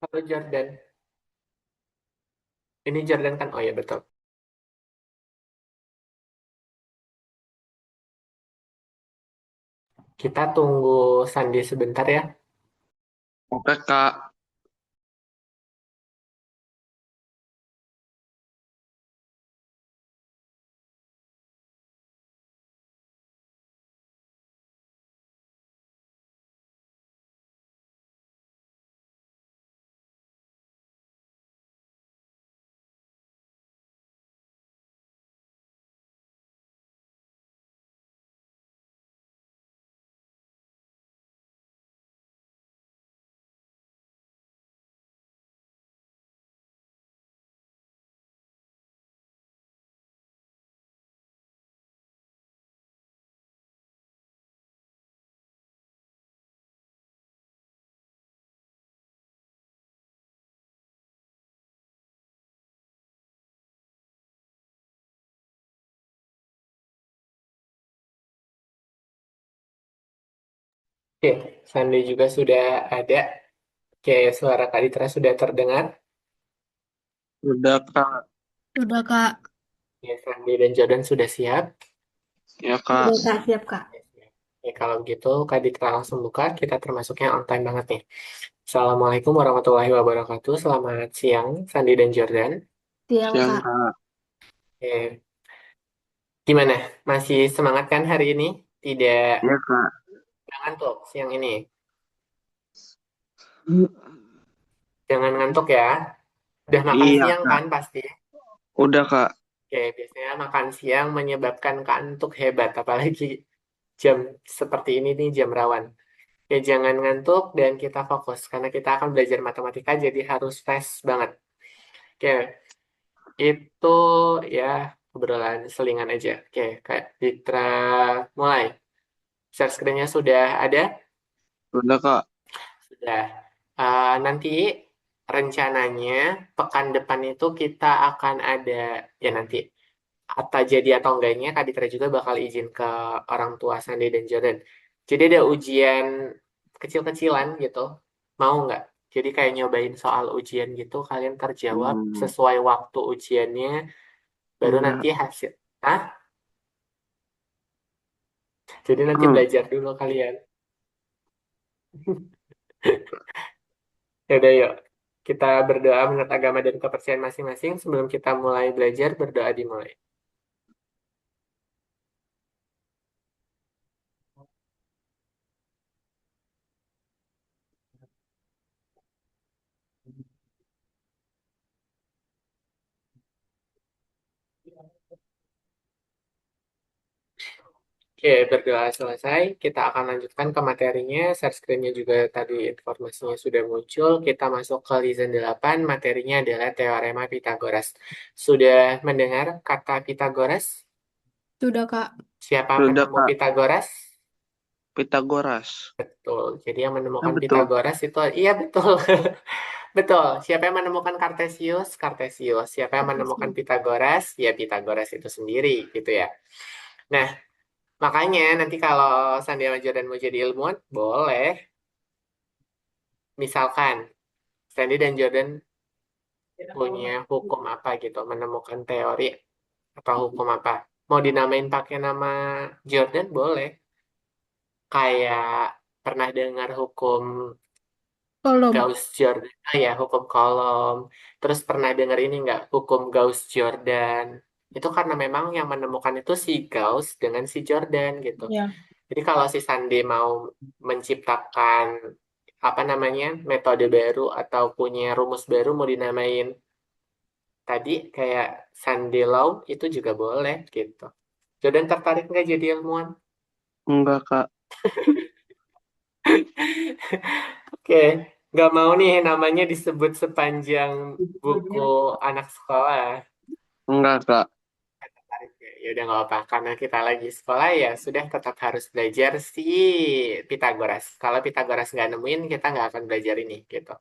Halo Jordan, ini Jordan kan? Oh ya betul. Kita tunggu Sandi sebentar ya. Oke Kak, Oke, Sandi juga sudah ada. Oke, suara Kak Ditra sudah terdengar. udah Kak, Udah Kak, Ya, Sandi dan Jordan sudah siap. ya Kak. udah Kak, siap Kak. Ya, siap. Oke, kalau gitu Kak Ditra langsung buka. Kita termasuknya on time banget nih. Assalamualaikum warahmatullahi wabarakatuh. Selamat siang, Sandi dan Jordan. Siang Siang Kak. Kak, Oke, gimana? Masih semangat kan hari ini? Tidak ya Kak. ngantuk siang ini. Jangan ngantuk ya. Udah makan Iya siang Kak, kan pasti? udah Kak. Oke, biasanya makan siang menyebabkan kantuk hebat, apalagi jam seperti ini nih, jam rawan. Ya, jangan ngantuk dan kita fokus, karena kita akan belajar matematika, jadi harus fresh banget. Oke, itu ya obrolan selingan aja. Oke, Kak Ditra, mulai. Share screen-nya sudah ada? Udah Kak. Sudah. Nanti rencananya pekan depan itu kita akan ada, ya nanti atau jadi atau enggaknya Kak Ditra juga bakal izin ke orang tua Sandi dan Jordan. Jadi ada ujian kecil-kecilan gitu. Mau nggak? Jadi kayak nyobain soal ujian gitu, kalian terjawab Hmm, sesuai waktu ujiannya, baru nanti enggak. hasil. Hah? Jadi nanti Hmm, belajar dulu kalian. Ya udah yuk. Kita berdoa menurut agama dan kepercayaan masing-masing sebelum kita mulai belajar, berdoa dimulai. Oke, berdoa selesai. Kita akan lanjutkan ke materinya. Share screen-nya juga tadi informasinya sudah muncul. Kita masuk ke Lesson 8. Materinya adalah Teorema Pitagoras. Sudah mendengar kata Pitagoras? Sudah Kak. Siapa udah penemu Kak. Pitagoras? Pitagoras. Betul. Jadi yang Ya menemukan betul. Pitagoras itu, iya betul. Betul. Siapa yang menemukan Kartesius? Kartesius. Siapa yang menemukan Pitagoras? Ya Pitagoras itu sendiri, gitu ya. Nah, makanya nanti kalau Sandiaga Jordan mau jadi ilmuwan, boleh. Misalkan Sandy dan Jordan punya hukum apa gitu, menemukan teori atau hukum apa. Mau dinamain pakai nama Jordan, boleh. Kayak pernah dengar hukum Kolom. Gauss-Jordan, ya hukum kolom. Terus pernah dengar ini nggak, hukum Gauss-Jordan. Itu karena memang yang menemukan itu si Gauss dengan si Jordan gitu. Ya. Jadi kalau si Sandi mau menciptakan apa namanya metode baru atau punya rumus baru mau dinamain tadi kayak Sandi Law itu juga boleh gitu. Jordan tertarik nggak jadi ilmuwan? Enggak Kak. Oke, nggak mau nih namanya disebut sepanjang buku anak sekolah. Enggak Kak. Tertarik ya? Ya udah nggak apa, karena kita lagi sekolah ya sudah tetap harus belajar si Pitagoras. Kalau Pitagoras nggak nemuin, kita nggak akan belajar ini gitu.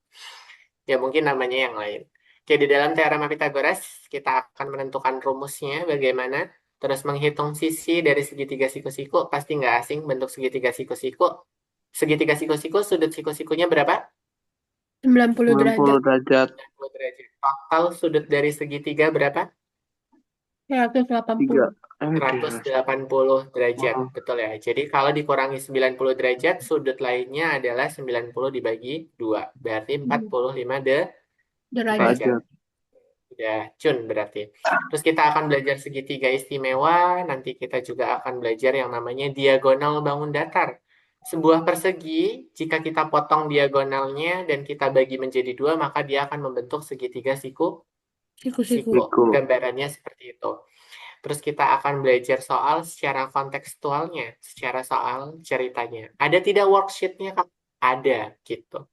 Ya mungkin namanya yang lain. Oke, di dalam teorema Pitagoras, kita akan menentukan rumusnya bagaimana, terus menghitung sisi dari segitiga siku-siku, pasti nggak asing bentuk segitiga siku-siku. Segitiga siku-siku, sudut siku-sikunya berapa? 90 90 derajat. derajat. 90 derajat. Total sudut dari segitiga berapa? 3. 180. 180 derajat. Oh, Betul ya. Jadi kalau dikurangi 90 derajat, sudut lainnya adalah 90 dibagi 2. Berarti 45 Derajat. derajat. derajat. Ya, cun berarti. Terus kita akan belajar segitiga istimewa. Nanti kita juga akan belajar yang namanya diagonal bangun datar. Sebuah persegi, jika kita potong diagonalnya dan kita bagi menjadi dua, maka dia akan membentuk segitiga Siku-siku. siku. Siku. Gambarannya seperti itu. Terus kita akan belajar soal secara kontekstualnya, secara soal ceritanya. Ada tidak worksheetnya, Kak? Ada, gitu.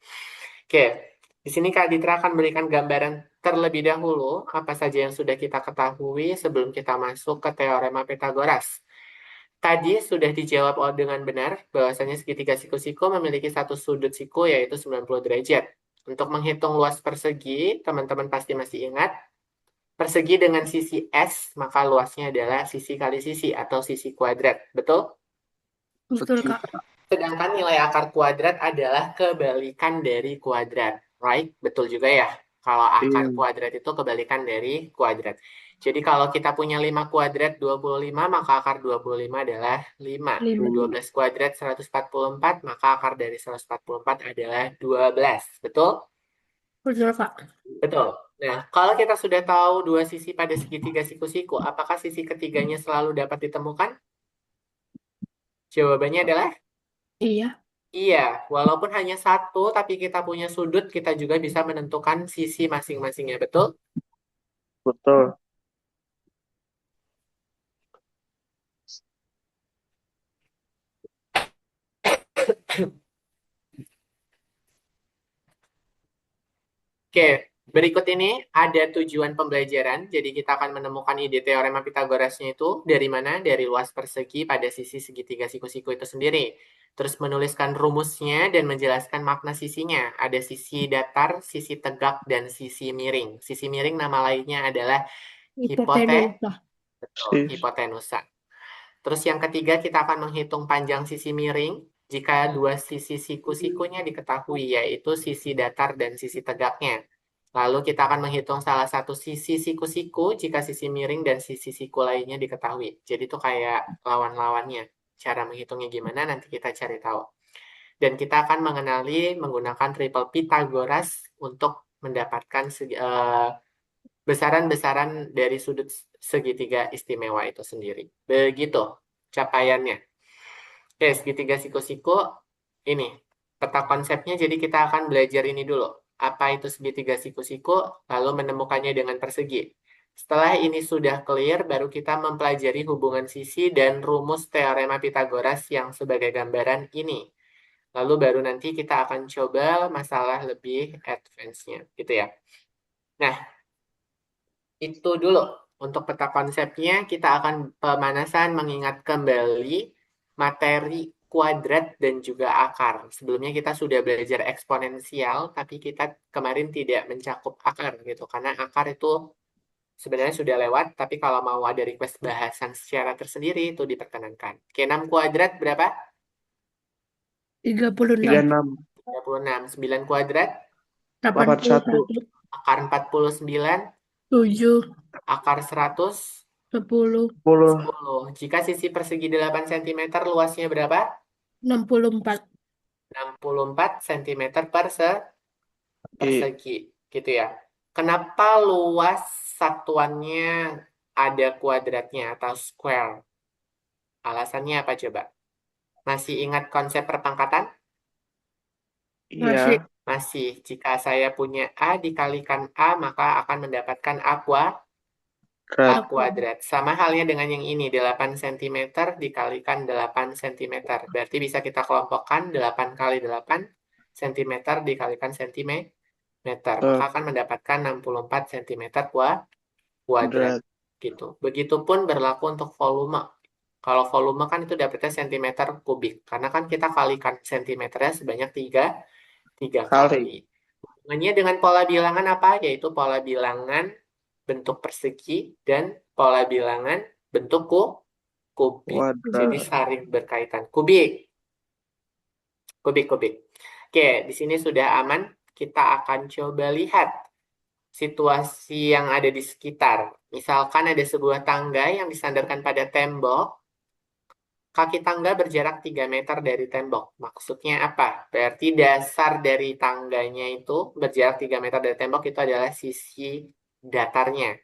Oke, di sini Kak Ditra akan berikan gambaran terlebih dahulu apa saja yang sudah kita ketahui sebelum kita masuk ke teorema Pitagoras. Tadi sudah dijawab dengan benar bahwasanya segitiga siku-siku memiliki satu sudut siku yaitu 90 derajat. Untuk menghitung luas persegi, teman-teman pasti masih ingat, persegi dengan sisi S, maka luasnya adalah sisi kali sisi atau sisi kuadrat. Betul? Betul, Betul. Kak. Sedangkan nilai akar kuadrat adalah kebalikan dari kuadrat. Right? Betul juga ya. Kalau akar Iya. kuadrat itu kebalikan dari kuadrat. Jadi kalau kita punya 5 kuadrat 25, maka akar 25 adalah 5. 5. 12 kuadrat 144, maka akar dari 144 adalah 12. Betul? Betul, Kak. Betul. Nah, kalau kita sudah tahu dua sisi pada segitiga siku-siku, apakah sisi ketiganya selalu dapat ditemukan? Jawabannya adalah Iya. iya, walaupun hanya satu, tapi kita punya sudut, kita juga bisa menentukan sisi masing-masingnya, betul? Betul. Oke, berikut ini ada tujuan pembelajaran. Jadi kita akan menemukan ide teorema Pitagorasnya itu dari mana? Dari luas persegi pada sisi segitiga siku-siku itu sendiri. Terus menuliskan rumusnya dan menjelaskan makna sisinya. Ada sisi datar, sisi tegak, dan sisi miring. Sisi miring nama lainnya adalah Hipotenusa. betul, Sis. hipotenusa. Terus yang ketiga, kita akan menghitung panjang sisi miring jika dua sisi siku-sikunya diketahui, yaitu sisi datar dan sisi tegaknya. Lalu kita akan menghitung salah satu sisi siku-siku jika sisi miring dan sisi siku lainnya diketahui. Jadi itu kayak lawan-lawannya. Cara menghitungnya gimana nanti kita cari tahu. Dan kita akan mengenali menggunakan triple Pythagoras untuk mendapatkan besaran-besaran dari sudut segitiga istimewa itu sendiri. Begitu capaiannya. Oke, segitiga siku-siku ini peta konsepnya. Jadi kita akan belajar ini dulu. Apa itu segitiga siku-siku, lalu menemukannya dengan persegi. Setelah ini sudah clear, baru kita mempelajari hubungan sisi dan rumus teorema Pitagoras yang sebagai gambaran ini. Lalu baru nanti kita akan coba masalah lebih advance-nya, gitu ya. Nah, itu dulu. Untuk peta konsepnya, kita akan pemanasan mengingat kembali materi kuadrat dan juga akar. Sebelumnya kita sudah belajar eksponensial, tapi kita kemarin tidak mencakup akar gitu. Karena akar itu sebenarnya sudah lewat, tapi kalau mau ada request bahasan secara tersendiri itu diperkenankan. Oke, 6 kuadrat berapa? 36. 36. 36. 9 kuadrat, 81. 81. akar 49, 7. akar 100, 10. 10. 10. Jika sisi persegi 8 cm, luasnya berapa? 64. 64 cm per I. persegi. Gitu ya. Kenapa luas satuannya ada kuadratnya atau square? Alasannya apa coba? Masih ingat konsep perpangkatan? Masih. Iya. Masih. Jika saya punya A dikalikan A, maka akan mendapatkan A A Berat. kuadrat. Sama halnya dengan yang ini, 8 cm dikalikan 8 cm. Berarti bisa kita kelompokkan 8 kali 8 cm dikalikan cm. Maka akan mendapatkan 64 cm kuadrat. Berat. Gitu. Begitupun berlaku untuk volume. Kalau volume kan itu dapetnya centimeter kubik. Karena kan kita kalikan sentimeternya sebanyak 3 Kali. kali. Hubungannya dengan pola bilangan apa? Yaitu pola bilangan bentuk persegi dan pola bilangan bentuk kubik. Jadi Kuadrat. saling berkaitan. Kubik. Kubik. Oke, di sini sudah aman. kita akan coba lihat situasi yang ada di sekitar. Misalkan ada sebuah tangga yang disandarkan pada tembok, kaki tangga berjarak 3 meter dari tembok. Maksudnya apa? Berarti dasar dari tangganya itu berjarak 3 meter dari tembok itu adalah sisi datarnya.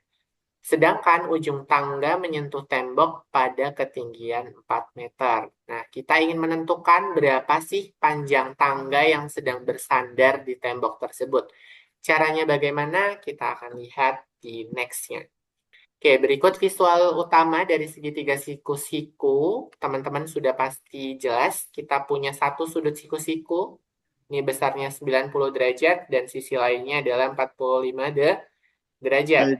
Sedangkan ujung tangga menyentuh tembok pada ketinggian 4 meter. Nah, kita ingin menentukan berapa sih panjang tangga yang sedang bersandar di tembok tersebut. Caranya bagaimana? Kita akan lihat di next-nya. Oke, berikut visual utama dari segitiga siku-siku. Teman-teman sudah pasti jelas. Kita punya satu sudut siku-siku. Ini besarnya 90 derajat dan sisi lainnya adalah 45 derajat.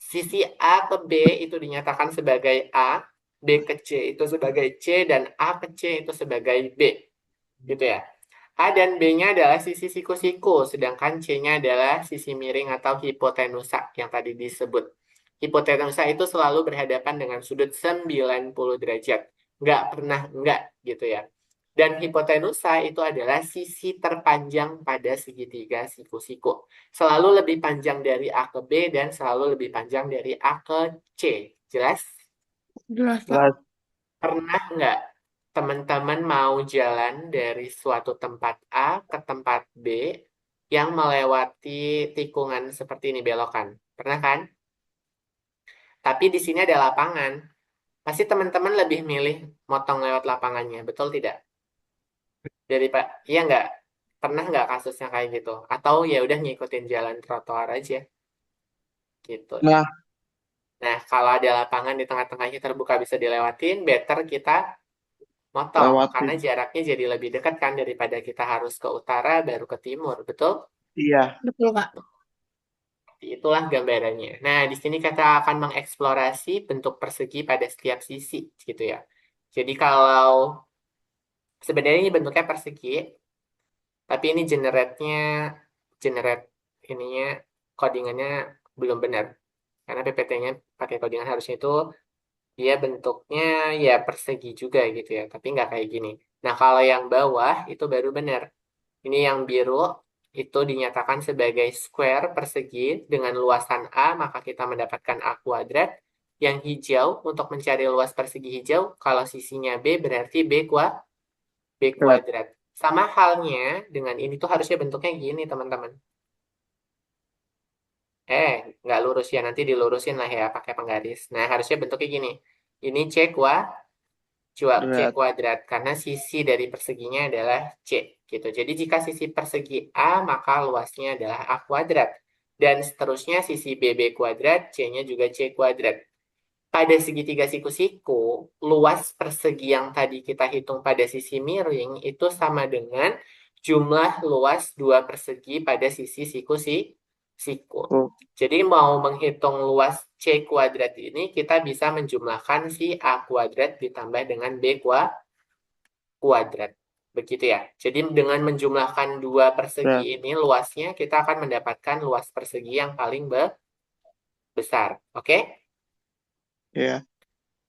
Sisi A ke B itu dinyatakan sebagai A, B ke C itu sebagai C, dan A ke C itu sebagai B. Gitu ya. A dan B-nya adalah sisi siku-siku, sedangkan C-nya adalah sisi miring atau hipotenusa yang tadi disebut. Hipotenusa itu selalu berhadapan dengan sudut 90 derajat. Nggak pernah enggak gitu ya. Dan hipotenusa itu adalah sisi terpanjang pada segitiga siku-siku. Selalu lebih panjang dari A ke B dan selalu lebih panjang dari A ke C. Jelas? Jelas, Pak. Jelas. Pernah nggak teman-teman mau jalan dari suatu tempat A ke tempat B yang melewati tikungan seperti ini belokan? Pernah kan? Tapi di sini ada lapangan. Pasti teman-teman lebih milih motong lewat lapangannya, betul tidak? Dari Pak, iya nggak? Pernah nggak kasusnya kayak gitu? Atau ya udah ngikutin jalan trotoar aja, gitu. Nah, Nah, kalau ada lapangan di tengah-tengahnya terbuka bisa dilewatin, better kita motong karena lewatin. jaraknya jadi lebih dekat kan daripada kita harus ke utara baru ke timur, betul? Iya. Betul, Kak. Itulah gambarannya. Nah, di sini kita akan mengeksplorasi bentuk persegi pada setiap sisi, gitu ya. Jadi kalau sebenarnya ini bentuknya persegi, tapi ini generate ininya codingannya belum benar. Karena PPT-nya pakai codingan harusnya itu dia bentuknya ya persegi juga gitu ya, tapi nggak kayak gini. Nah, kalau yang bawah itu baru benar. Ini yang biru itu dinyatakan sebagai square persegi dengan luasan A, maka kita mendapatkan A kuadrat. Yang hijau untuk mencari luas persegi hijau, kalau sisinya B berarti B Berat. kuadrat. Sama halnya dengan ini tuh harusnya bentuknya gini, teman-teman. Nggak lurus ya, nanti dilurusin lah ya pakai penggaris. Nah, harusnya bentuknya gini. Ini C Berat. kuadrat karena sisi dari perseginya adalah C gitu. Jadi jika sisi persegi A maka luasnya adalah A kuadrat dan seterusnya sisi B kuadrat, C-nya juga C kuadrat. Pada segitiga siku-siku, luas persegi yang tadi kita hitung pada sisi miring itu sama dengan jumlah luas dua persegi pada sisi siku. Oh, Jadi mau menghitung luas C kuadrat ini, kita bisa menjumlahkan si A kuadrat ditambah dengan kuadrat. Begitu ya. Jadi dengan menjumlahkan dua persegi berat. ini luasnya, kita akan mendapatkan luas persegi yang paling besar. Oke? Ya.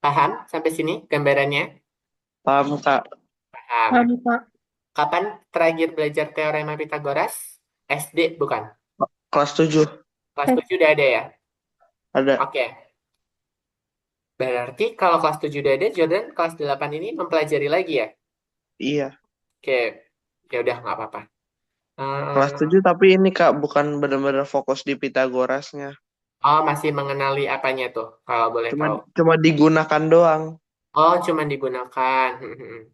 Paham sampai sini gambarannya? Paham, Kak. Paham. Paham, Pak. Kapan terakhir belajar teorema Pitagoras? SD bukan? Kelas 7 Kelas 7 udah ada ya? ada. Oke. Berarti kalau kelas 7 udah ada, Jordan kelas 8 ini mempelajari lagi ya? Iya. Oke. Ya udah nggak apa-apa. Kelas Eh, 7 tapi ini, Kak, bukan benar-benar fokus di Pitagorasnya. oh, masih mengenali apanya tuh, kalau boleh Cuma tahu. cuma digunakan doang. Oh, cuma digunakan.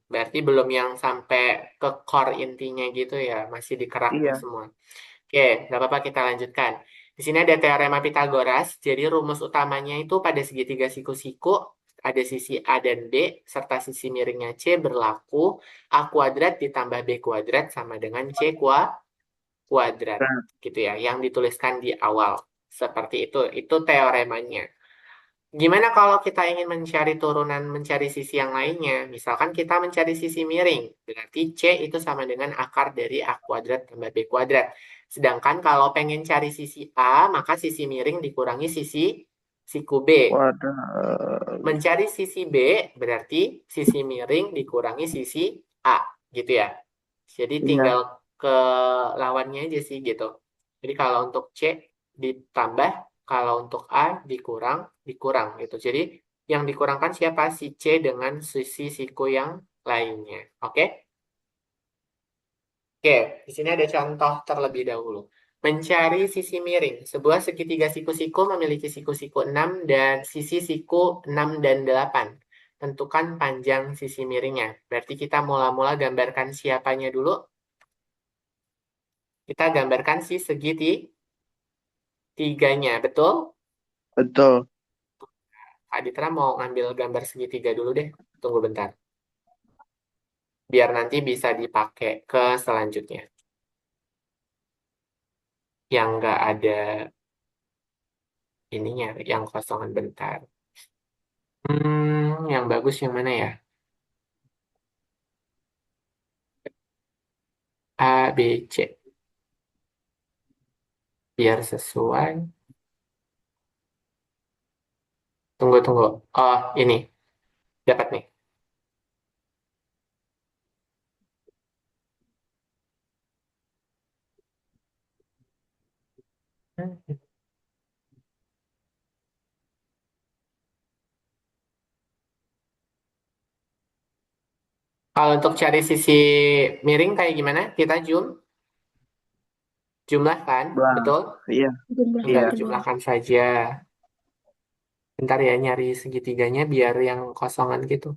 Berarti belum yang sampai ke core intinya gitu ya, masih dikerahkan Iya. semua. Oke, nggak apa-apa kita lanjutkan. Di sini ada teorema Pitagoras. Jadi rumus utamanya itu pada segitiga siku-siku ada sisi A dan B serta sisi miringnya C berlaku A kuadrat ditambah B kuadrat sama dengan C kuadrat. Berat. Gitu ya, yang dituliskan di awal. Seperti itu. Itu teoremanya. Gimana kalau kita ingin mencari turunan, mencari sisi yang lainnya? Misalkan kita mencari sisi miring, berarti C itu sama dengan akar dari A kuadrat tambah B kuadrat. Sedangkan kalau pengen cari sisi A, maka sisi miring dikurangi siku B. Wadah. Mencari sisi B berarti sisi miring dikurangi sisi A, gitu ya. Jadi tinggal Iya. ke lawannya aja sih gitu. Jadi kalau untuk C ditambah, kalau untuk A dikurang gitu. Jadi yang dikurangkan siapa? Si C dengan sisi siku yang lainnya. Oke? Oke, di sini ada contoh terlebih dahulu. Mencari sisi miring. Sebuah segitiga siku-siku memiliki siku-siku 6 dan sisi siku 6 dan 8. Tentukan panjang sisi miringnya. Berarti kita mula-mula gambarkan siapanya dulu. Kita gambarkan si segitiganya, betul? Betul. Kak Ditra mau ngambil gambar segitiga dulu deh. Tunggu bentar. Biar nanti bisa dipakai ke selanjutnya. Yang nggak ada ininya, yang kosongan bentar. Yang bagus yang mana ya? A, B, C. Biar sesuai. Tunggu, tunggu. Oh, ini. Dapat nih. Kalau untuk cari sisi miring kayak gimana? Kita jumlahkan, Bang. betul? Iya. Tinggal Iya. Jumlahkan semua. jumlahkan saja. Bentar ya, nyari segitiganya biar yang kosongan gitu.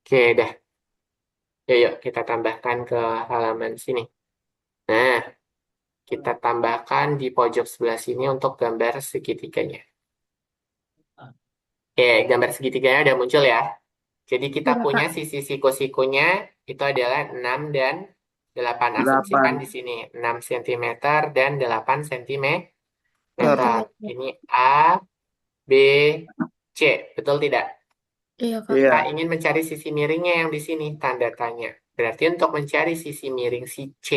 Oke, dah. Yuk, yuk, kita tambahkan ke halaman sini. Nah, kita tambahkan di pojok sebelah sini untuk gambar segitiganya. Oke, gambar segitiganya udah muncul ya. Jadi kita Udah, punya Kak. sisi siku-sikunya itu adalah 6 dan 8. Asumsikan 8 di sini 6 cm dan 8 cm. Sentimeter. Ini A, B, C. Betul tidak? Iya, Kak. Kita Iya. ingin mencari sisi miringnya yang di sini, tanda tanya. Berarti untuk mencari sisi miring si C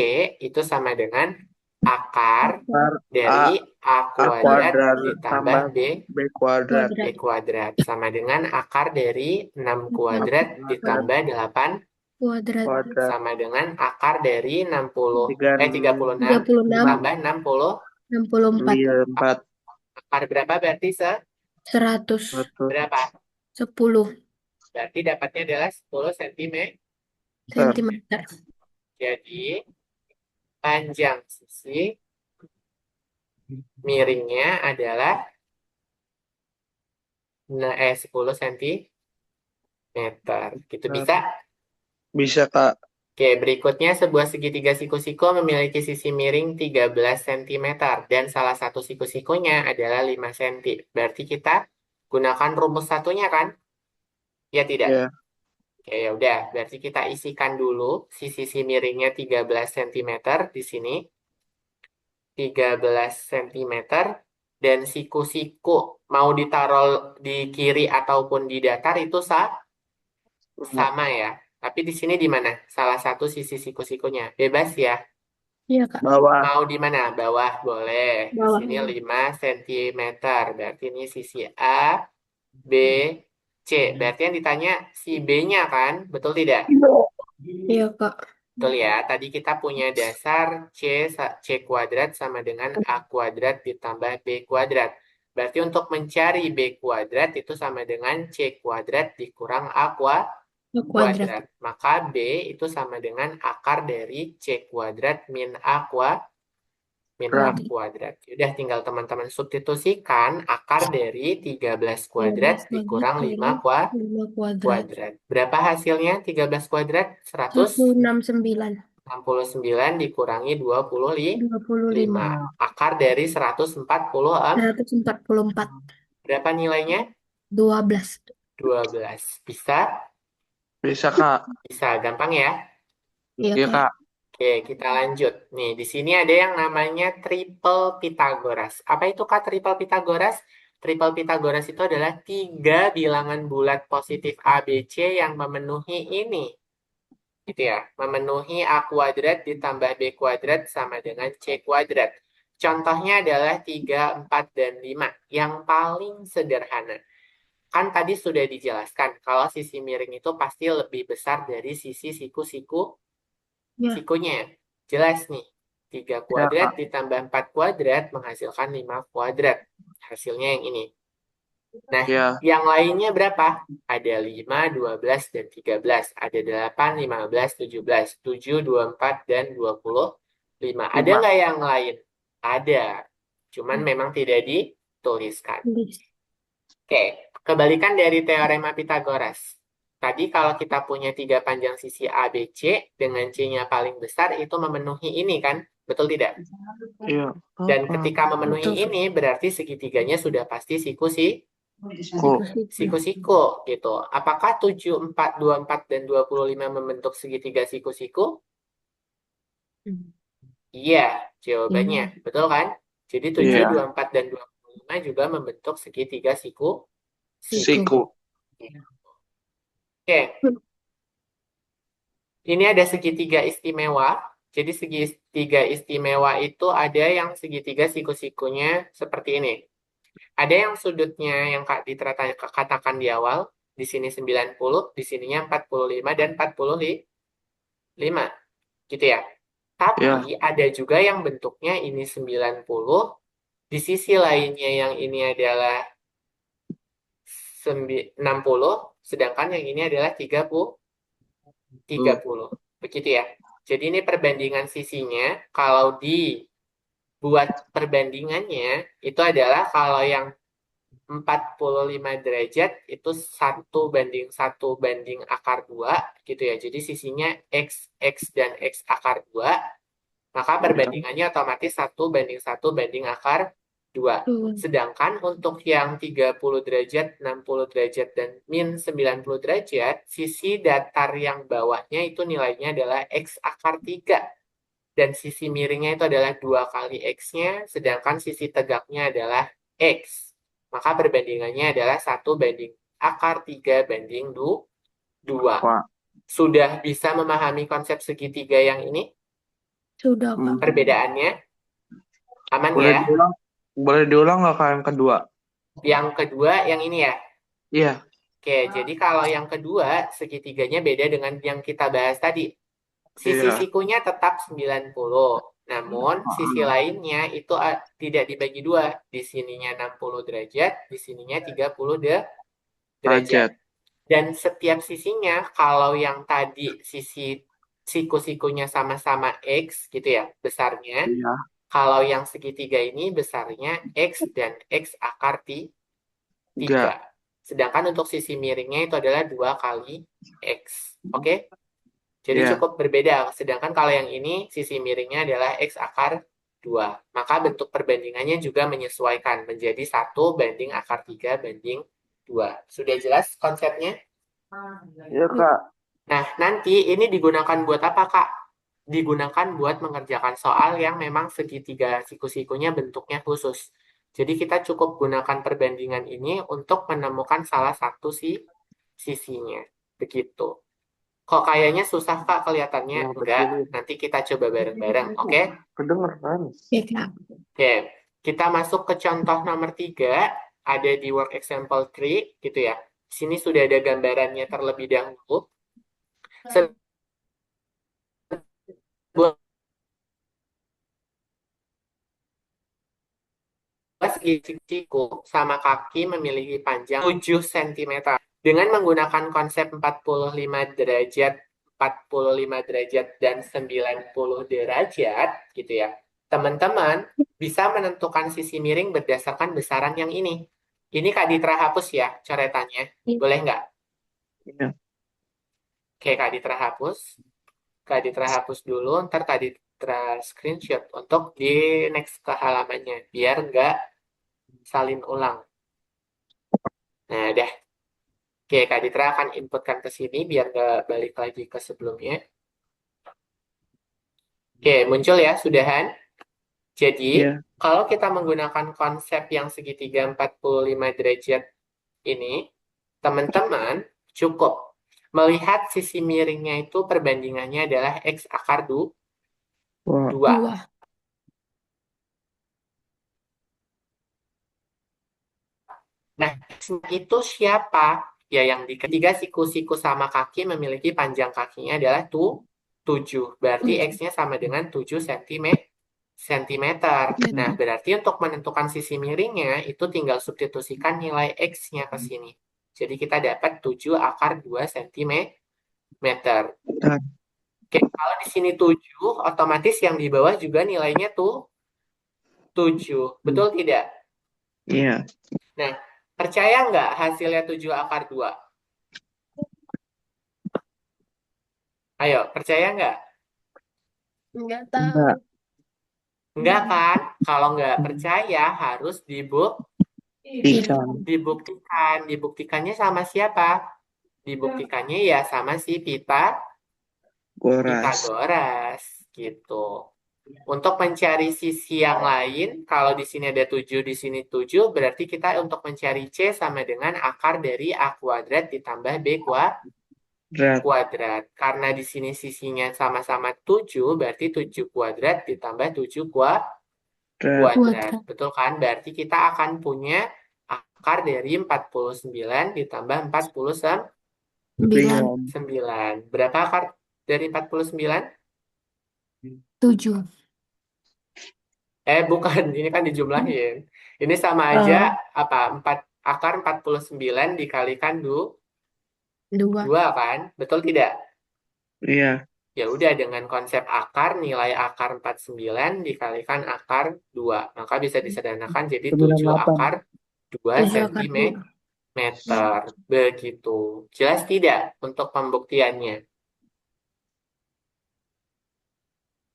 itu sama dengan akar Akar dari A A A kuadrat kuadrat ditambah tambah B B kuadrat. B kuadrat. kuadrat. Sama dengan akar dari 6 Akar kuadrat per ditambah 8 kuadrat. Kuadrat sama dengan akar dari 60, tiga 36 36, enam tambah 60. 64, 94 Akar berapa berarti 110 100 berapa? Berarti dapatnya adalah 10 cm. sentimeter. Jadi panjang sisi miringnya adalah 10 cm. Gitu bisa? Bisa, Kak. Oke, berikutnya sebuah segitiga siku-siku memiliki sisi miring 13 cm dan salah satu siku-sikunya adalah 5 cm. Berarti kita gunakan rumus satunya kan? Ya tidak? Ya. Oke, ya udah. Berarti kita isikan dulu sisi miringnya 13 cm di sini. 13 cm dan siku-siku mau ditaruh di kiri ataupun di datar itu sama ya. Tapi di sini di mana? Salah satu sisi siku-sikunya. Bebas ya. Iya, Kak. Bawah. Mau di mana? Bawah boleh. Di Bawah. sini 5 cm. Berarti ini sisi A, B, C. Berarti yang ditanya si B-nya kan? Betul tidak? Iya, Kak. Betul ya. Tadi kita punya dasar C kuadrat sama dengan A kuadrat ditambah B kuadrat. Berarti untuk mencari B kuadrat itu sama dengan C kuadrat dikurang A Kuadrat. kuadrat. Maka B itu sama dengan akar dari C kuadrat min A Kuadrat. kuadrat. Udah tinggal teman-teman substitusikan akar dari 13 kuadrat 13 kuadrat dikurang 5 kurang 5 kuadrat. kuadrat. Berapa hasilnya 13 kuadrat? 169. 69 dikurangi 25. 25. Akar dari 144. 144. Berapa nilainya? 12. 12. Bisa? Bisa, Kak. Bisa. Gampang ya? Iya, Iya, Kak. Kak. Oke, kita lanjut. Nih, di sini ada yang namanya triple Pitagoras. Apa itu Kak triple Pitagoras? Triple Pitagoras itu adalah tiga bilangan bulat positif ABC yang memenuhi ini. Gitu ya, memenuhi A kuadrat ditambah B kuadrat sama dengan C kuadrat. Contohnya adalah 3, 4, dan 5. Yang paling sederhana. Kan tadi sudah dijelaskan kalau sisi miring itu pasti lebih besar dari sisi siku-siku Ya. sikunya. Jelas nih. 3 Ya, kuadrat Kak. ditambah 4 kuadrat menghasilkan 5 kuadrat. Hasilnya yang ini. Nah, Ya, yang lainnya berapa? Ada 5, 12, dan 13. Ada 8, 15, 17, 7, 24, dan 25. Ada 5. nggak yang lain? Ada. Cuman memang tidak dituliskan. Tulis. Oke, kebalikan dari teorema Pitagoras. Tadi kalau kita punya 3 panjang sisi ABC dengan C-nya paling besar itu memenuhi ini kan? Betul tidak? Iya. Dan ketika memenuhi Betul. ini berarti segitiganya sudah pasti siku-siku Siku-siku. siku-siku gitu. Apakah 7, 4, 24, dan 25 membentuk segitiga siku-siku? Hmm. Iya, jawabannya. Iya. Betul kan? Jadi 7, Iya. 24, dan 25 juga membentuk segitiga siku-siku. Siku. Siku. Oke, ini ada segitiga istimewa. Jadi segitiga istimewa itu ada yang segitiga siku-sikunya seperti ini. Ada yang sudutnya yang Kak Ditra katakan di awal, di sini 90, di sininya 45 dan 45, gitu ya. Ya. Tapi ada juga yang bentuknya ini 90, di sisi lainnya yang ini adalah 60, sedangkan yang ini adalah 30. Begitu ya. Jadi ini perbandingan sisinya, kalau dibuat perbandingannya, itu adalah kalau yang 45 derajat itu 1:1 banding akar 2 gitu ya. Jadi sisinya X dan X akar 2, maka Ya. perbandingannya otomatis 1:1 banding akar 2. Tuh. Sedangkan untuk yang 30 derajat, 60 derajat, dan min 90 derajat, sisi datar yang bawahnya itu nilainya adalah X akar 3. Dan sisi miringnya itu adalah 2 kali X-nya, sedangkan sisi tegaknya adalah X. Maka perbandingannya adalah 1:akar 3 banding 2. Wah. Sudah bisa memahami konsep segitiga yang ini? Sudah, Kak. Perbedaannya aman Boleh ya? diulang? Boleh diulang nggak Kak yang kedua? Yang kedua yang ini ya. Iya. Oke, jadi kalau yang kedua segitiganya beda dengan yang kita bahas tadi. Sisi Iya. sikunya tetap 90. Namun sisi lainnya itu tidak dibagi dua. Di sininya 60 derajat, di sininya 30 derajat. Derajat. Dan setiap sisinya, kalau yang tadi sisi siku-sikunya sama-sama X gitu ya, besarnya. Iya. Kalau yang segitiga ini besarnya X dan X akar 3. 3. Sedangkan untuk sisi miringnya itu adalah 2 kali X. Oke? Jadi Iya. cukup berbeda. Sedangkan kalau yang ini sisi miringnya adalah X akar 2. Maka bentuk perbandingannya juga menyesuaikan menjadi 1:akar 3 banding 2. Sudah jelas konsepnya? Iya Kak. Nah, nanti ini digunakan buat apa, Kak? Digunakan buat mengerjakan soal yang memang segitiga siku-sikunya bentuknya khusus. Jadi kita cukup gunakan perbandingan ini untuk menemukan salah satu sisinya. Begitu. Kok kayaknya susah, Kak, kelihatannya? Ya, Enggak. betul. Nanti kita coba bareng-bareng, oke? Kedengeran. Ya, Kak. Oke. Kita masuk ke contoh nomor 3. Ada di work example 3, gitu ya. Di sini sudah ada gambarannya terlebih dahulu. Sebuah segi siku sama kaki memiliki panjang 7 cm. Dengan menggunakan konsep 45 derajat, 45 derajat, dan 90 derajat, gitu ya. Teman-teman bisa menentukan sisi miring berdasarkan besaran yang ini. Ini Kak Ditra hapus ya coretannya. Iya. Boleh nggak? Iya. Oke, Kak Ditra hapus. Kak Ditra hapus dulu, ntar Kak Ditra screenshot untuk di next ke halamannya. Biar nggak salin ulang. Nah, dah. Oke, Kak Ditra akan inputkan ke sini biar nggak balik lagi ke sebelumnya. Oke, muncul ya, sudahan. Jadi, Iya. kalau kita menggunakan konsep yang segitiga 45 derajat ini, teman-teman cukup melihat sisi miringnya itu perbandingannya adalah X akar 2. Wah. 2. Nah, itu siapa? Ya, yang di ketiga siku-siku sama kaki memiliki panjang kakinya adalah 7. 7. Berarti X-nya sama dengan 7 sentimeter. Nah, berarti untuk menentukan sisi miringnya, itu tinggal substitusikan nilai X-nya ke sini. Jadi kita dapat 7 akar 2 sentimeter. Nah, Oke, kalau di sini 7, otomatis yang di bawah juga nilainya tuh 7. Betul tidak? iya. Nah, percaya nggak hasilnya 7 akar 2? Ayo, percaya nggak? Enggak tahu. Enggak. Enggak kan? Kalau nggak percaya harus Ikan. dibuktikan. Dibuktikannya sama siapa? Dibuktikannya ya sama si Goras. Pitagoras gitu. Untuk mencari sisi yang lain, kalau di sini ada 7, di sini 7, berarti kita untuk mencari C sama dengan akar dari A kuadrat ditambah B Berat. kuadrat. Karena di sini sisinya sama-sama 7, berarti 7 kuadrat ditambah 7 Berat. kuadrat. Betul kan? Berarti kita akan punya akar dari 49 ditambah 9, 49. Berapa akar dari 49? 7. Bukan, ini kan dijumlahin. Ini sama aja apa? 4 akar 49 dikalikan 2. 2 kan? Betul tidak? Iya. Ya udah dengan konsep akar nilai akar 49 dikalikan akar 2. Maka bisa disederhanakan jadi 7 98. akar 2 7 akar 2. sentimeter. Begitu. Jelas tidak untuk pembuktiannya?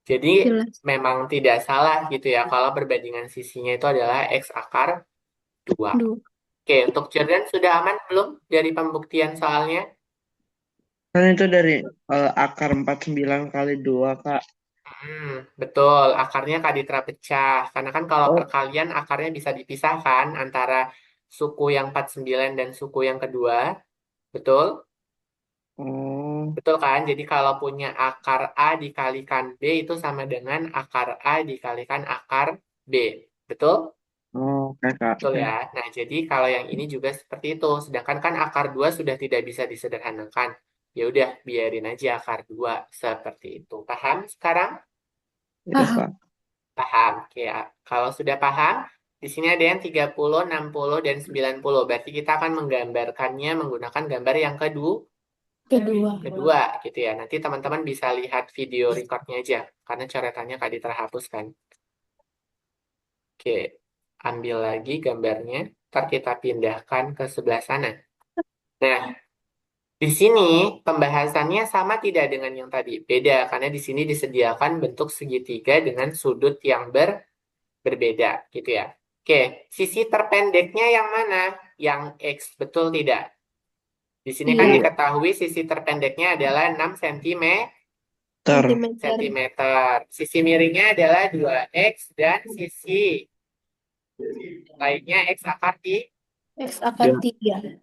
Jadi Jelas. memang tidak salah gitu ya kalau perbandingan sisinya itu adalah X akar 2. 2. Oke, untuk Jordan sudah aman belum dari pembuktian soalnya? Kan itu dari akar 49 kali 2, Kak. Betul, akarnya kaditra pecah. Karena kan kalau Oh, perkalian akarnya bisa dipisahkan antara suku yang 49 dan suku yang kedua. Betul? oh, Betul kan? Jadi kalau punya akar A dikalikan B itu sama dengan akar A dikalikan akar B. Betul? oh, oke, Kak. Betul ya. Nah, jadi kalau yang ini juga seperti itu. Sedangkan kan akar 2 sudah tidak bisa disederhanakan. Ya udah, biarin aja akar 2 seperti itu. Paham sekarang? Iya, Paham. Kak. Paham. Oke, ya. Kalau sudah paham, di sini ada yang 30, 60, dan 90. Berarti kita akan menggambarkannya menggunakan gambar yang Kedua. kedua gitu ya. Nanti teman-teman bisa lihat video recordnya aja. Karena coretannya Kak Ditra hapus kan. Oke, ambil lagi gambarnya. Ntar kita pindahkan ke sebelah sana. Nah, di sini pembahasannya sama tidak dengan yang tadi? Beda, karena di sini disediakan bentuk segitiga dengan sudut yang berbeda, gitu ya. Oke, sisi terpendeknya yang mana? Yang X, betul tidak? Di sini kan Iya. diketahui sisi terpendeknya adalah 6 cm. Sentimeter. Sisi miringnya adalah 2X dan sisi lainnya X akar X akar 3.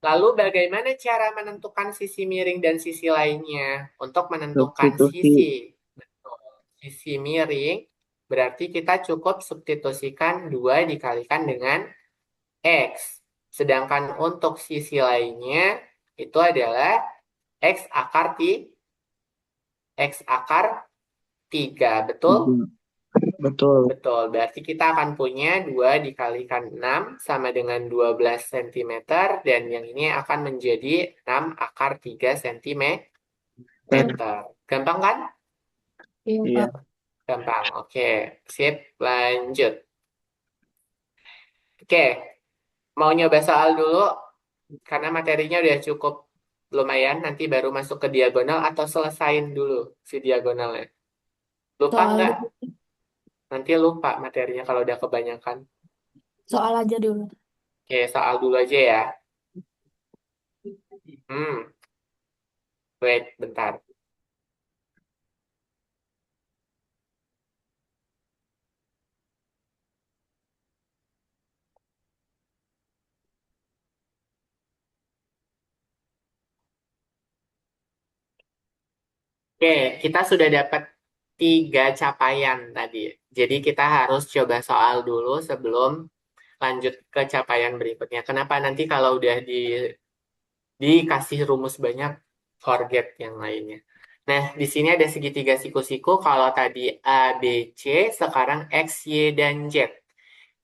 Lalu bagaimana cara menentukan sisi miring dan sisi lainnya? Untuk menentukan Substitusi. sisi miring, berarti kita cukup substitusikan 2 dikalikan dengan X. Sedangkan untuk sisi lainnya, itu adalah X akar, X akar 3. Betul? Betul. Betul. Berarti kita akan punya 2 dikalikan 6 sama dengan 12 cm. Dan yang ini akan menjadi 6 akar 3 cm. Gampang kan? Iya. Gampang. Oke. Sip. Lanjut. Oke. Mau nyoba soal dulu? Karena materinya udah cukup lumayan. Nanti baru masuk ke diagonal atau selesain dulu si diagonalnya. Lupa Soal nggak? dulu. Nanti lupa materinya kalau udah kebanyakan. Soal aja dulu. Oke, soal dulu aja ya. Wait, bentar. Oke, kita sudah dapat 3 capaian tadi. Jadi kita harus coba soal dulu sebelum lanjut ke capaian berikutnya. Kenapa nanti kalau udah dikasih rumus banyak, forget yang lainnya. Nah, di sini ada segitiga siku-siku. Kalau tadi A, B, C, sekarang X, Y, dan Z.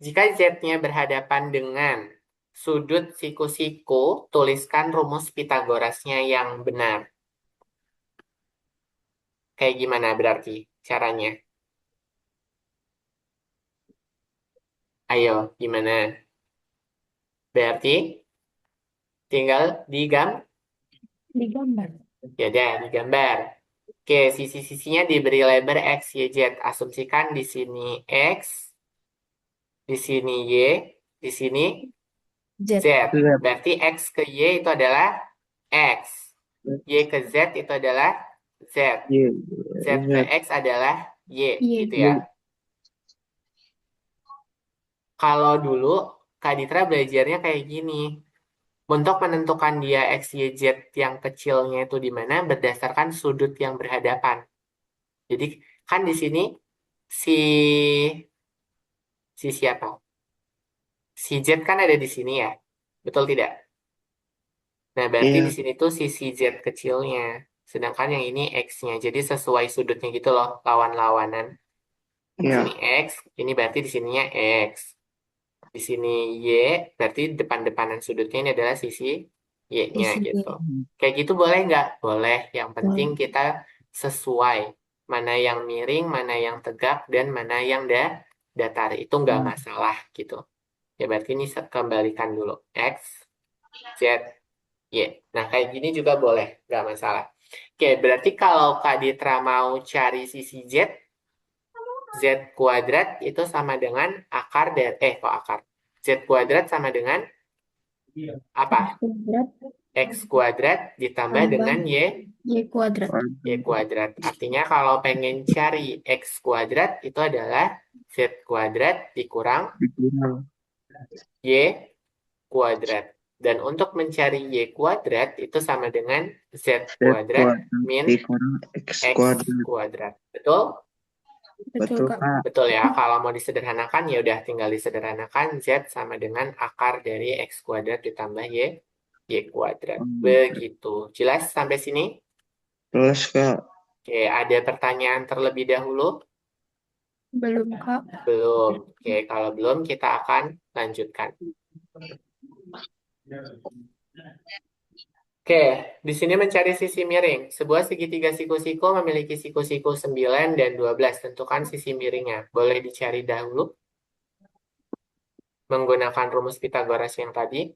Jika Z-nya berhadapan dengan sudut siku-siku, tuliskan rumus Pitagorasnya yang benar. Kayak gimana berarti caranya? Ayo, gimana? Berarti tinggal Digambar. ya udah, digambar. Oke, sisi-sisinya diberi lebar X, Y, Z. Asumsikan di sini X, di sini Y, di sini Z. Z. Lihat. Berarti X ke Y itu adalah X. Y ke Z itu adalah Z. Y, Z ke Z, X adalah Y, Y. gitu ya. Y. Kalau dulu Kak Ditra belajarnya kayak gini. Untuk menentukan dia X, Y, Z yang kecilnya itu di mana berdasarkan sudut yang berhadapan. Jadi kan di sini si si siapa? Si Z kan ada di sini ya. Betul tidak? Nah, berarti di Iya, sini tuh sisi Z kecilnya. Sedangkan yang ini X-nya. Jadi sesuai sudutnya gitu loh, lawan-lawanan. Di sini iya, X, ini berarti di sininya X. Di sini Y, berarti depan-depanan sudutnya ini adalah sisi Y-nya Isi gitu. Y. Kayak gitu boleh nggak? Boleh. Yang penting Boleh. kita sesuai. Mana yang miring, mana yang tegak, dan mana yang datar. Itu nggak masalah gitu. Ya berarti ini kembalikan dulu. X, Z, Y. Nah, kayak gini juga boleh. Nggak masalah. Oke, berarti kalau Kak Ditra mau cari sisi Z, Z kuadrat itu sama dengan akar dari, kok akar? Z kuadrat sama dengan X apa? kuadrat X kuadrat ditambah tambah dengan Y kuadrat. Y kuadrat. Artinya kalau pengen cari X kuadrat itu adalah Z kuadrat dikurang dikurang Y kuadrat. Dan untuk mencari Y kuadrat itu sama dengan Z Z kuadrat kuadrat min dikurang X X kuadrat. kuadrat. Betul? Betul, Betul, Kak. Kak. Betul ya. Kalau mau disederhanakan ya udah tinggal disederhanakan Z sama dengan akar dari X kuadrat ditambah Y kuadrat. Begitu. Jelas sampai sini? Terus, Kak. Oke, ada pertanyaan terlebih dahulu? Belum, Kak. Belum. Oke, kalau belum kita akan lanjutkan. Oke, di sini mencari sisi miring. Sebuah segitiga siku-siku memiliki siku-siku 9 dan 12. Tentukan sisi miringnya. Boleh dicari dahulu menggunakan rumus Pitagoras yang tadi.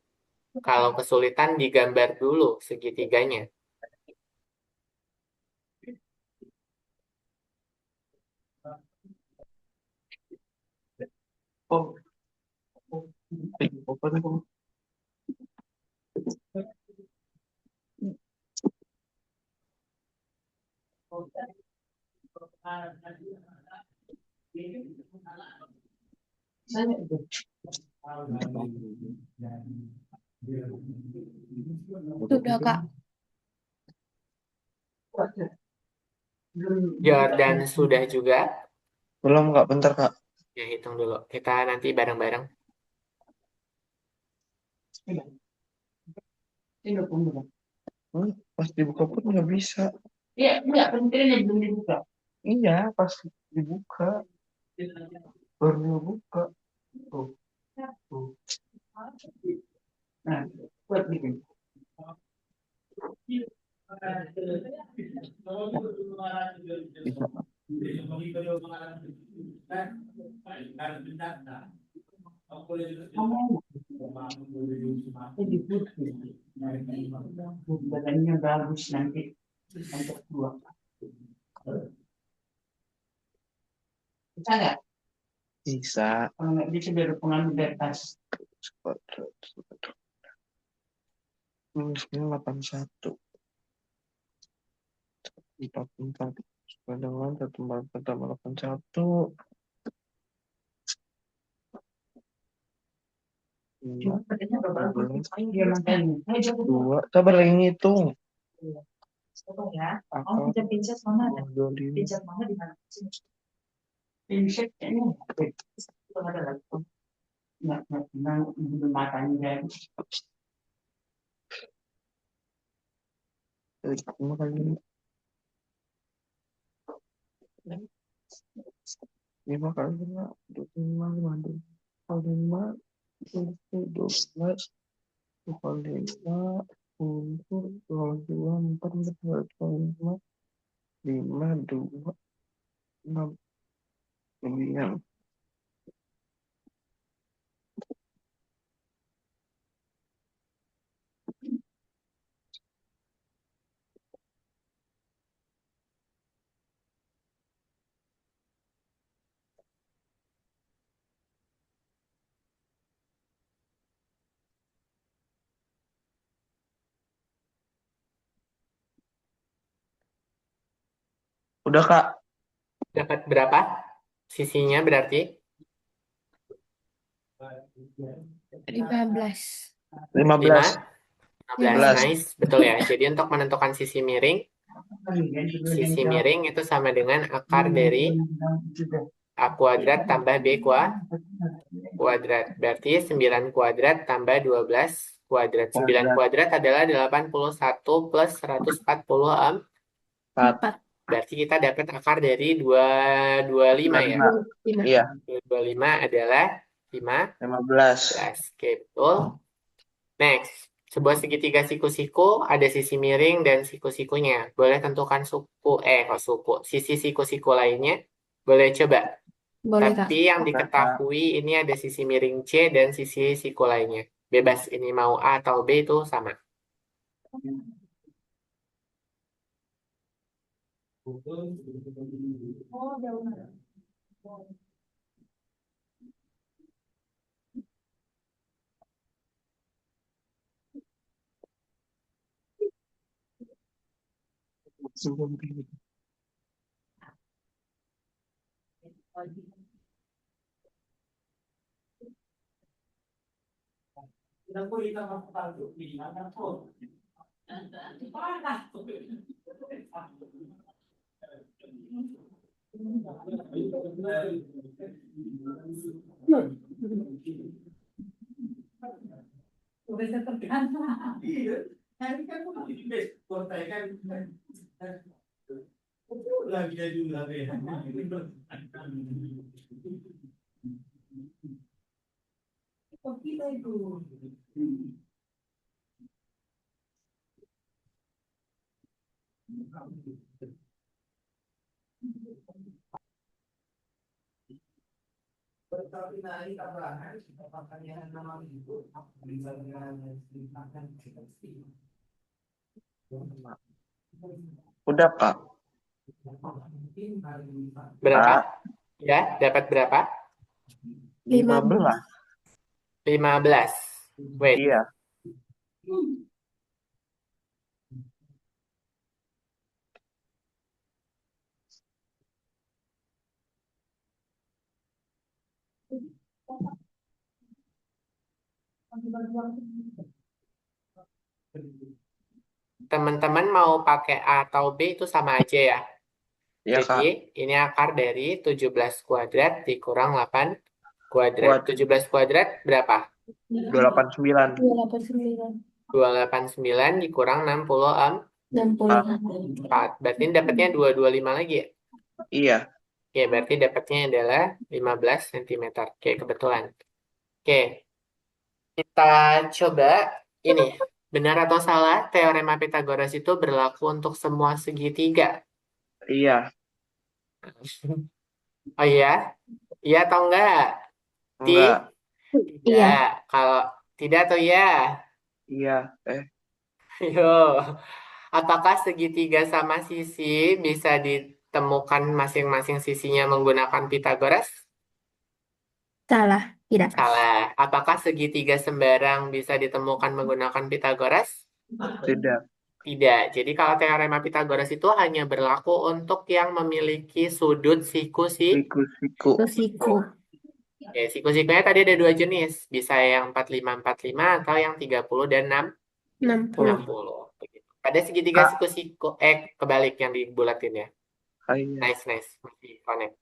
Kalau kesulitan digambar dulu segitiganya. Oh, Sudah, Kak. Jordan sudah juga. belum, Kak. Bentar, Kak. Ya, hitung dulu. Kita nanti bareng-bareng. Pas dibuka pun nggak bisa. Iya, enggak. Pentilnya belum dibuka. Iya, pas dibuka. Baru dibuka. Tuh, tuh. Nah, buat bikin. Bisa. Badannya bagus nanti untuk dua. Bisa nggak? Bisa. Kalau nggak bisa biar pengambil di atas. Ini 81. 44. Dengan 144 tambah 81. Dua. Coba lagi ngitung. Apa? Dua lima. Pinset kayaknya. Itu ada lagi. Nggak matanya. 5 kali 5. 5 kali 5. 25, 5, 25 kali 5. 12. 2 kali 5. 10. 2, 4, 4 kali 5. 5, 2, 6. 9. Udah, Kak. Dapat berapa? Sisinya berarti 15. 5, 15. 15. 11. Nice, betul ya. Jadi untuk menentukan sisi miring itu sama dengan akar dari A kuadrat tambah B kuadrat. Berarti 9 kuadrat tambah 12 kuadrat. 9 Kuadrat kuadrat adalah 81 plus 140 4. 4. Berarti kita dapat akar dari 225 ya. 5. Iya, 225 adalah 15. 15. Oke, betul. Next. Sebuah segitiga siku-siku ada sisi miring dan siku-sikunya. Boleh tentukan sisi siku-siku lainnya. Boleh coba. Boleh, Kak. Tapi yang diketahui ini ada sisi miring C dan sisi siku lainnya. Bebas ini mau A atau B itu sama. Udah, Kak. Berapa? Kak, Ya, dapat berapa? 15. 15. Wait, Iya. teman-teman mau pakai A atau B itu sama aja ya. Iya, Jadi, Kak. ini akar dari 17 kuadrat dikurang 8 kuadrat. Kuat 17 kuadrat berapa? 289. 289. 289 dikurang 64. 60. Berarti dapatnya 225 lagi ya? Iya. Oke, berarti dapatnya adalah 15 cm. Oke, kebetulan. Oke, kita coba ini. Benar atau salah, teorema Pitagoras itu berlaku untuk semua segitiga. Iya. Oh iya? Iya atau enggak? Enggak. Iya. Tidak. Kalau tidak atau iya? Iya. Yo. Apakah segitiga sama sisi bisa ditemukan masing-masing sisinya menggunakan Pitagoras? Salah. Tidak. Salah. Apakah segitiga sembarang bisa ditemukan menggunakan Pitagoras? Tidak. Tidak. Jadi kalau teorema Pitagoras itu hanya berlaku untuk yang memiliki sudut siku-siku. Siku-siku. Siku. Ya, siku-sikunya tadi ada dua jenis. Bisa yang 45 atau yang 30 dan 60. 60. Begitu. Pada segitiga Kak. siku-siku, kebalik yang dibulatin ya. Iya. Nice, nice. Masih connect.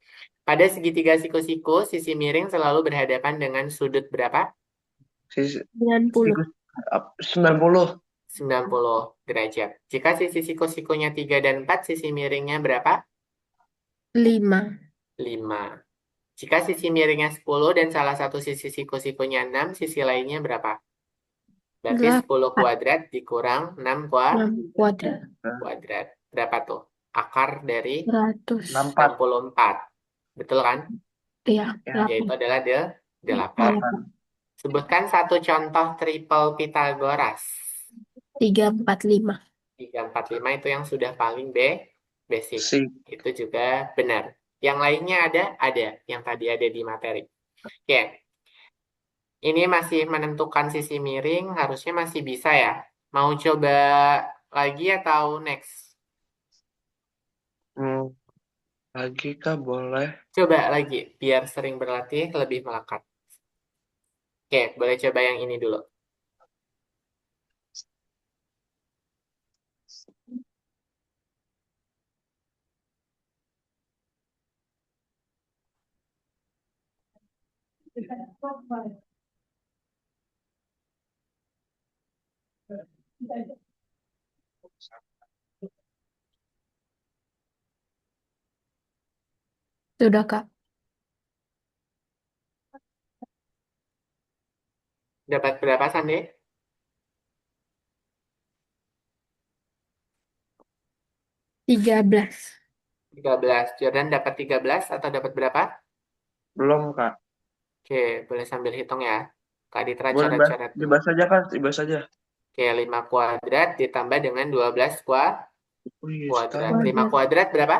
Pada segitiga siku-siku, sisi miring selalu berhadapan dengan sudut berapa? Sis- 90. siku- 90. 90 derajat. Jika sisi siku-sikunya 3 dan 4, sisi miringnya berapa? 5. 5. Jika sisi miringnya 10 dan salah satu sisi siku-sikunya 6, sisi lainnya berapa? Berarti 10 8. kuadrat dikurang 6 6 kuadrat. kuadrat. Berapa tuh? Akar dari 100. 64. 64. Betul kan? Iya, Ya, 8. Yaitu adalah 8. 8. Sebutkan satu contoh triple Pitagoras. 3, 4, 5. 3, 4, 5 itu yang sudah paling basic. si. Itu juga benar. Yang lainnya ada? Ada. Yang tadi ada di materi. Oke. Ini masih menentukan sisi miring. Harusnya masih bisa ya. Mau coba lagi atau next? Hmm, lagi kah boleh? Coba lagi. Biar sering berlatih lebih melekat. Oke. Boleh coba yang ini dulu. Sudah, Kak. Dapat berapa, Sande? 13. 13. Jordan dapat 13 atau dapat berapa? Belum kak. Oke. Boleh sambil hitung ya. Kak Ditra Boleh coret-coret dulu. dibahas aja kak, dibahas aja. Oke, 5 kuadrat ditambah dengan 12 Wih, kuadrat. tahu. 5 Kuadrat. kuadrat berapa?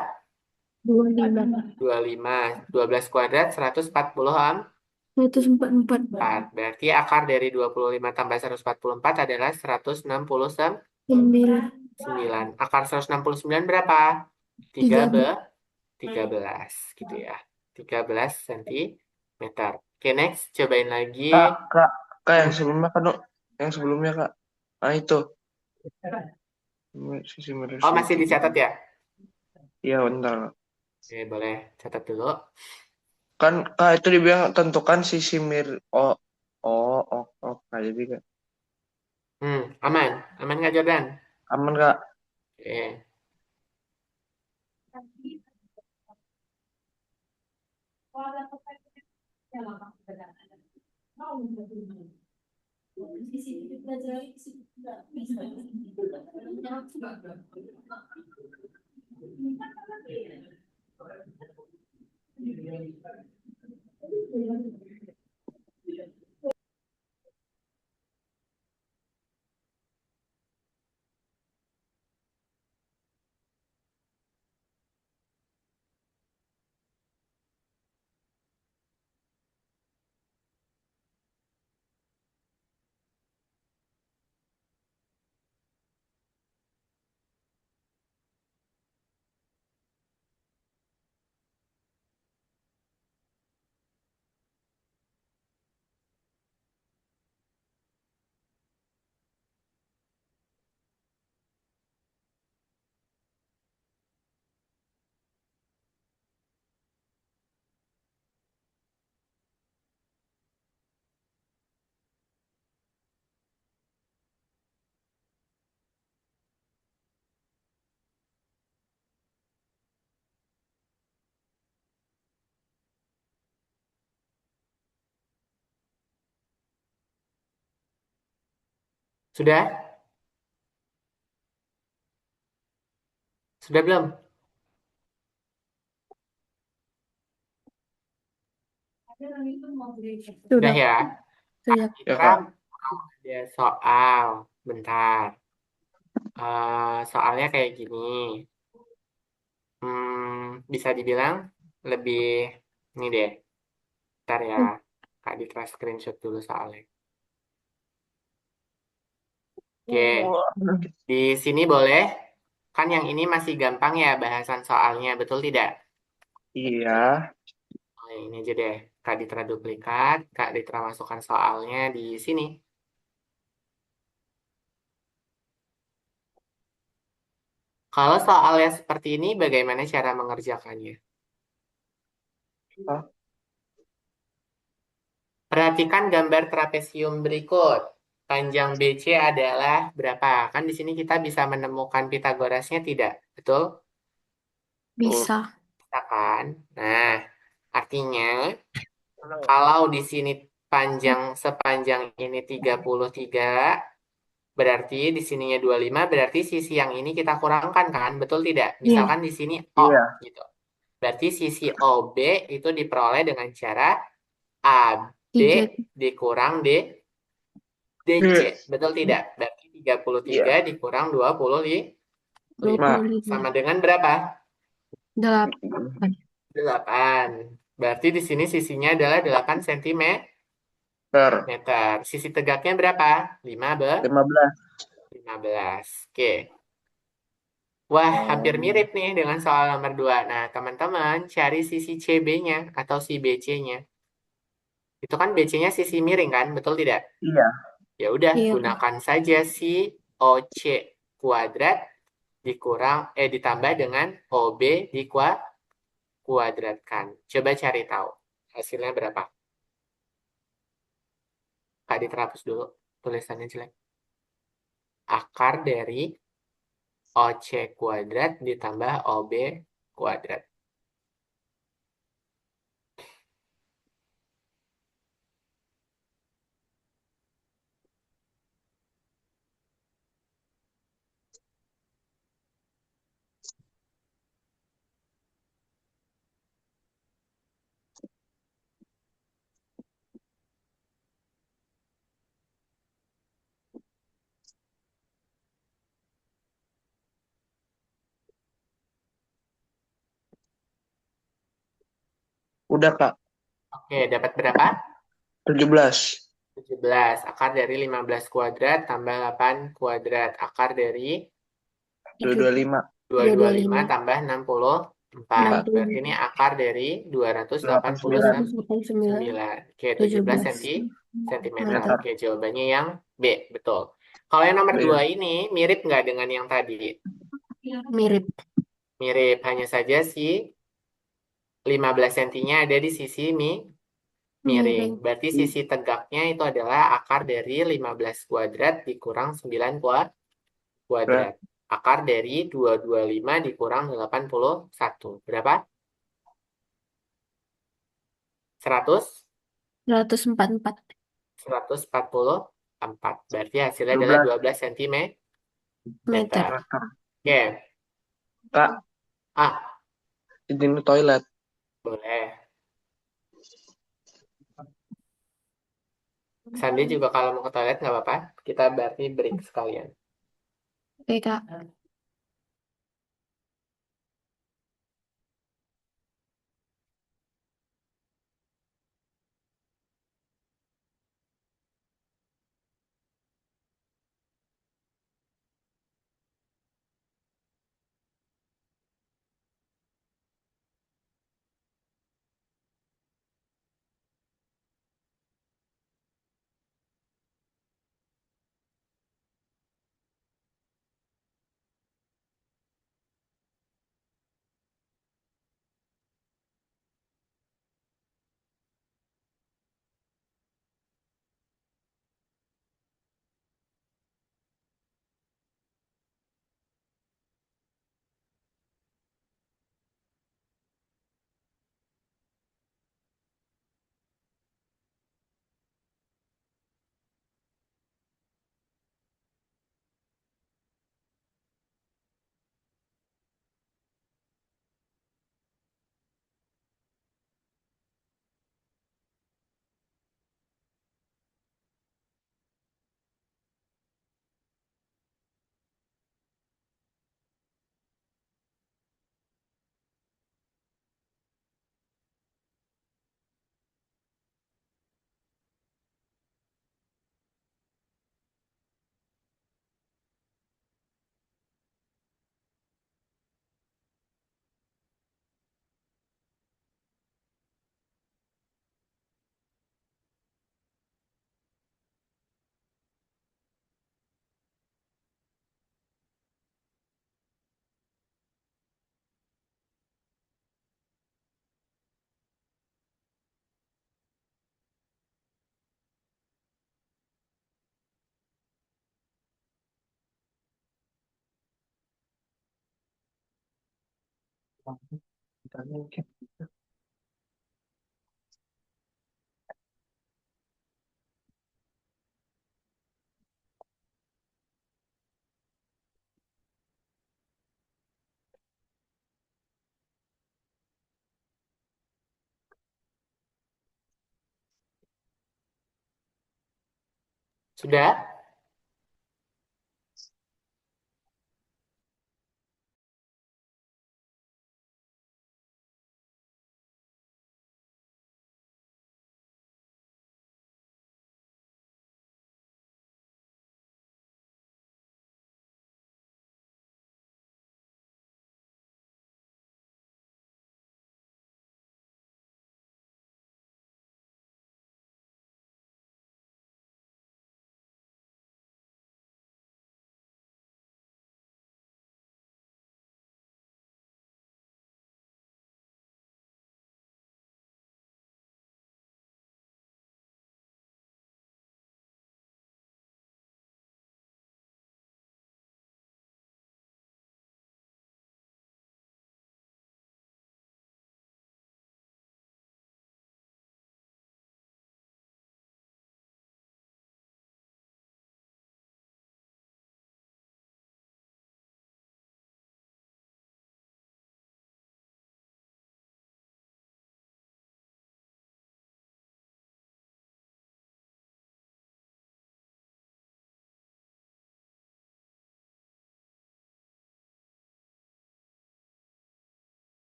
25. 25. 12 kuadrat 140 144. 4. Berarti akar dari 25 tambah 144 adalah 9. 169. Akar 169 berapa? 3 3. 13 gitu ya. 13 sentimeter. Oke, next. Cobain lagi. Kak, kak, kak yang Hmm. sebelumnya kan, yang sebelumnya kak. Nah itu, sisi miring Oh, masih segitiga. dicatat ya? Iya bentar. Oke, boleh catat dulu. Kan kak itu dibilang tentukan sisi mir. Oh, oh, oh, oh, kak jadi kak. Aman. Aman nggak, Jordan? Aman kak. Oke. Sudah? Sudah belum? Sudah Sudah. ya? Sudah. Ya Kita kak. ada soal. Bentar. Soalnya kayak gini. Bisa dibilang lebih ini deh. Ntar ya. Kak Ditra screenshot dulu soalnya. Oke. Di sini boleh. Kan yang ini masih gampang ya bahasan soalnya. Betul tidak? Iya. Oh, yang ini aja deh. Kak Ditra duplikat. Kak Ditra masukkan soalnya di sini. Kalau soalnya seperti ini, bagaimana cara mengerjakannya? Ah, Perhatikan gambar trapesium berikut. Panjang BC adalah berapa? Kan di sini kita bisa menemukan Pitagorasnya tidak? Betul? Tuh. Bisa. Bisa kan? Nah, artinya kalau di sini panjang sepanjang ini 33, berarti di sininya 25, berarti sisi yang ini kita kurangkan kan? Betul tidak? Iya. Misalkan di sini O Iya. gitu. Berarti sisi OB itu diperoleh dengan cara AB 3. dikurang DC. Iya. Betul tidak? Berarti 33 Iya. dikurang 25 sama 25. dengan berapa? 8. 8. Berarti di sini sisinya adalah 8 cm. Per Sisi tegaknya berapa? 15. 15. Oke. Wah, hampir mirip nih dengan soal nomor 2. Nah, teman-teman cari sisi CB-nya atau si BC-nya. Itu kan BC-nya sisi miring kan? Betul tidak? Iya. Ya udah, Iya, Kak. gunakan saja si OC kuadrat ditambah dengan OB kuadratkan. Coba cari tahu. Hasilnya berapa? Kak diterapus dulu. Tulisannya jelek. Akar dari OC kuadrat ditambah OB kuadrat. Udah, Kak. Oke, dapat berapa? 17. 17. Akar dari 15 kuadrat tambah 8 kuadrat. Akar dari 225. 225 325. tambah 64. Berarti 60. ini akar dari 89. 289. 289. Oke, 17 17 sentimeter. meter. Meter. Oke, jawabannya yang B. Betul. Kalau yang nomor 2 Iya. ini mirip nggak dengan yang tadi? Mirip. Mirip, hanya saja si 15 sentinya ada di sisi miring. Miring. Berarti sisi tegaknya itu adalah akar dari 15 kuadrat dikurang 9 Ber- kuadrat. Akar dari 225 dikurang 81. Berapa? 100? 144 144. Berarti hasilnya adalah 12 12 cm. meter. meter. Oke. Kak, Ah, izin ke toilet. boleh. Sandi juga kalau mau ke toilet nggak apa-apa. Kita berarti break sekalian. Oke, Kak. Kita mungkin. Sudah?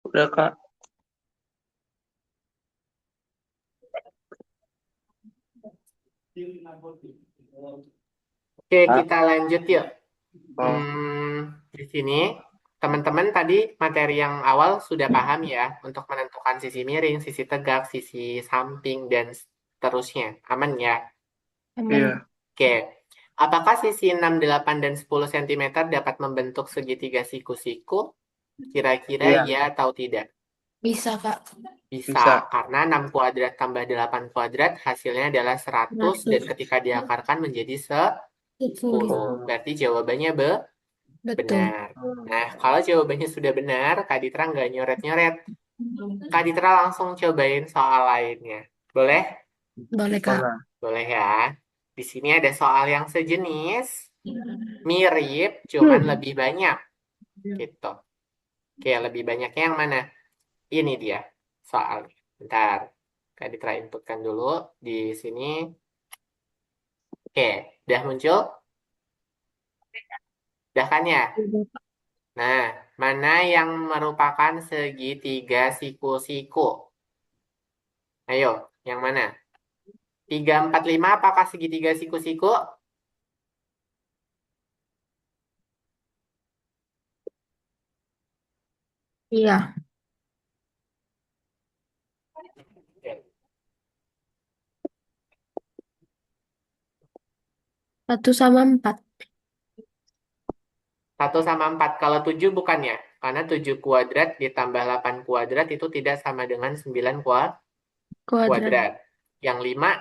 Udah Kak. Oke, Kak. kita lanjut yuk. Oh, Di sini teman-teman tadi materi yang awal sudah paham ya untuk menentukan sisi miring, sisi tegak, sisi samping, dan seterusnya. Aman ya? Aman. iya. Oke. Apakah sisi 6, 8, dan 10 cm dapat membentuk segitiga siku-siku? Kira-kira Iya, ya atau tidak? Bisa, Kak. Bisa, bisa. karena 6 kuadrat tambah 8 kuadrat hasilnya adalah 100 dan 100. ketika diakarkan menjadi 10. 10. Berarti jawabannya Betul. benar. Nah, kalau jawabannya sudah benar, Kak Ditra nggak nyoret-nyoret. Kak Ditra langsung cobain soal lainnya. Boleh? Boleh, Kak. Boleh. Boleh ya. Di sini ada soal yang sejenis, mirip, cuman lebih banyak. Gitu. Oke, lebih banyaknya yang mana? Ini dia soalnya. Bentar. Kak Ditra inputkan dulu di sini. Oke, udah muncul? Udah kan ya? Nah, mana yang merupakan segitiga siku-siku? Ayo, yang mana? 3, 4, 5 apakah segitiga siku-siku? Iya. 1 sama 4. 1 sama 4. Kalau 7 bukannya? Karena 7 kuadrat ditambah 8 kuadrat itu tidak sama dengan 9 Kuadrat. kuadrat. Yang 5,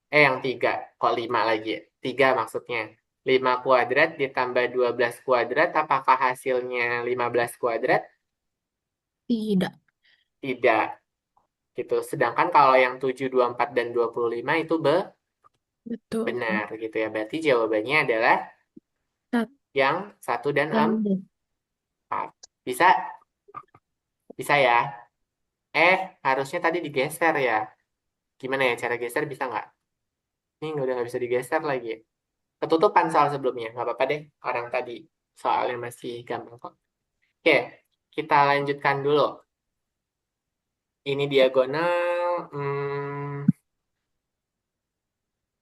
yang 3. Kok 5 lagi? 3 maksudnya. 5 kuadrat ditambah 12 kuadrat, apakah hasilnya 15 kuadrat? Tidak. Tidak. Gitu. Sedangkan kalau yang 7, 24, dan 25 itu Betul. benar gitu ya. Berarti jawabannya adalah yang 1 dan 4. Satu. Bisa? Bisa ya? Harusnya tadi digeser ya. Gimana ya cara geser bisa nggak? Ini udah nggak bisa digeser lagi. Ketutupan soal sebelumnya. Nggak apa-apa deh. Orang tadi soalnya masih gampang kok. Oke, kita lanjutkan dulu. Ini diagonal.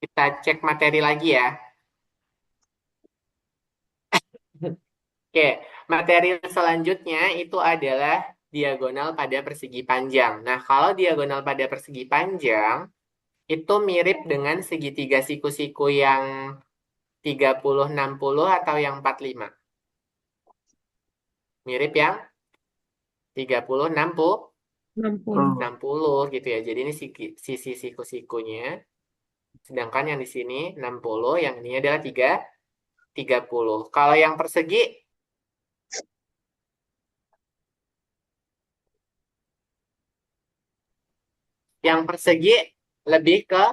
Kita cek materi lagi ya. Oke, materi selanjutnya itu adalah diagonal pada persegi panjang. Nah, kalau diagonal pada persegi panjang, itu mirip dengan segitiga siku-siku yang 30, 60 atau yang 45. Mirip yang 30, 60, 60. Oh, 60 gitu ya. Jadi ini sisi siku-sikunya. Sedangkan yang di sini 60, yang ini adalah 30. Kalau yang persegi Yang persegi lebih ke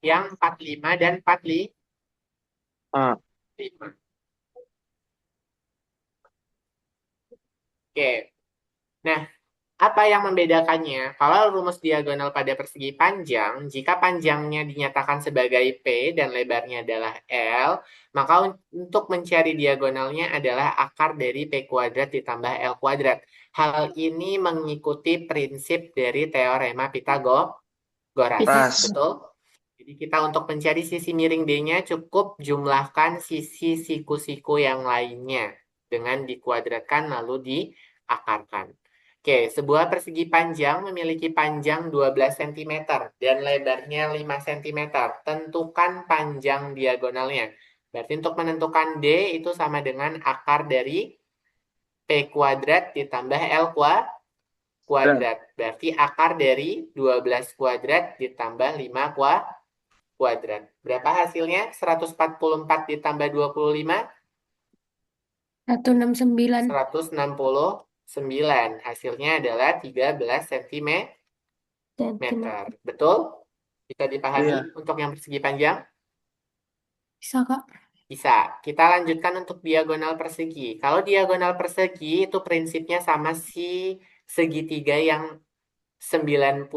yang 45 dan 45. Ah, Oke. Nah, apa yang membedakannya? Kalau rumus diagonal pada persegi panjang, jika panjangnya dinyatakan sebagai P dan lebarnya adalah L, maka untuk mencari diagonalnya adalah akar dari P kuadrat ditambah L kuadrat. Hal ini mengikuti prinsip dari teorema Pitagoras. pas. Betul? Jadi kita untuk mencari sisi miring D-nya cukup jumlahkan sisi siku-siku yang lainnya dengan dikuadratkan lalu diakarkan. Oke, sebuah persegi panjang memiliki panjang 12 cm dan lebarnya 5 cm. Tentukan panjang diagonalnya. Berarti untuk menentukan D itu sama dengan akar dari P kuadrat ditambah L Dan kuadrat. Berarti akar dari 12 kuadrat ditambah 5 kuadrat. Berapa hasilnya? 144 ditambah 25? 169 169. Hasilnya adalah 13 cm. cm. Betul? Bisa dipahami iya, untuk yang persegi panjang? Bisa, Kak? Bisa. Kita lanjutkan untuk diagonal persegi. Kalau diagonal persegi itu prinsipnya sama si segitiga yang 90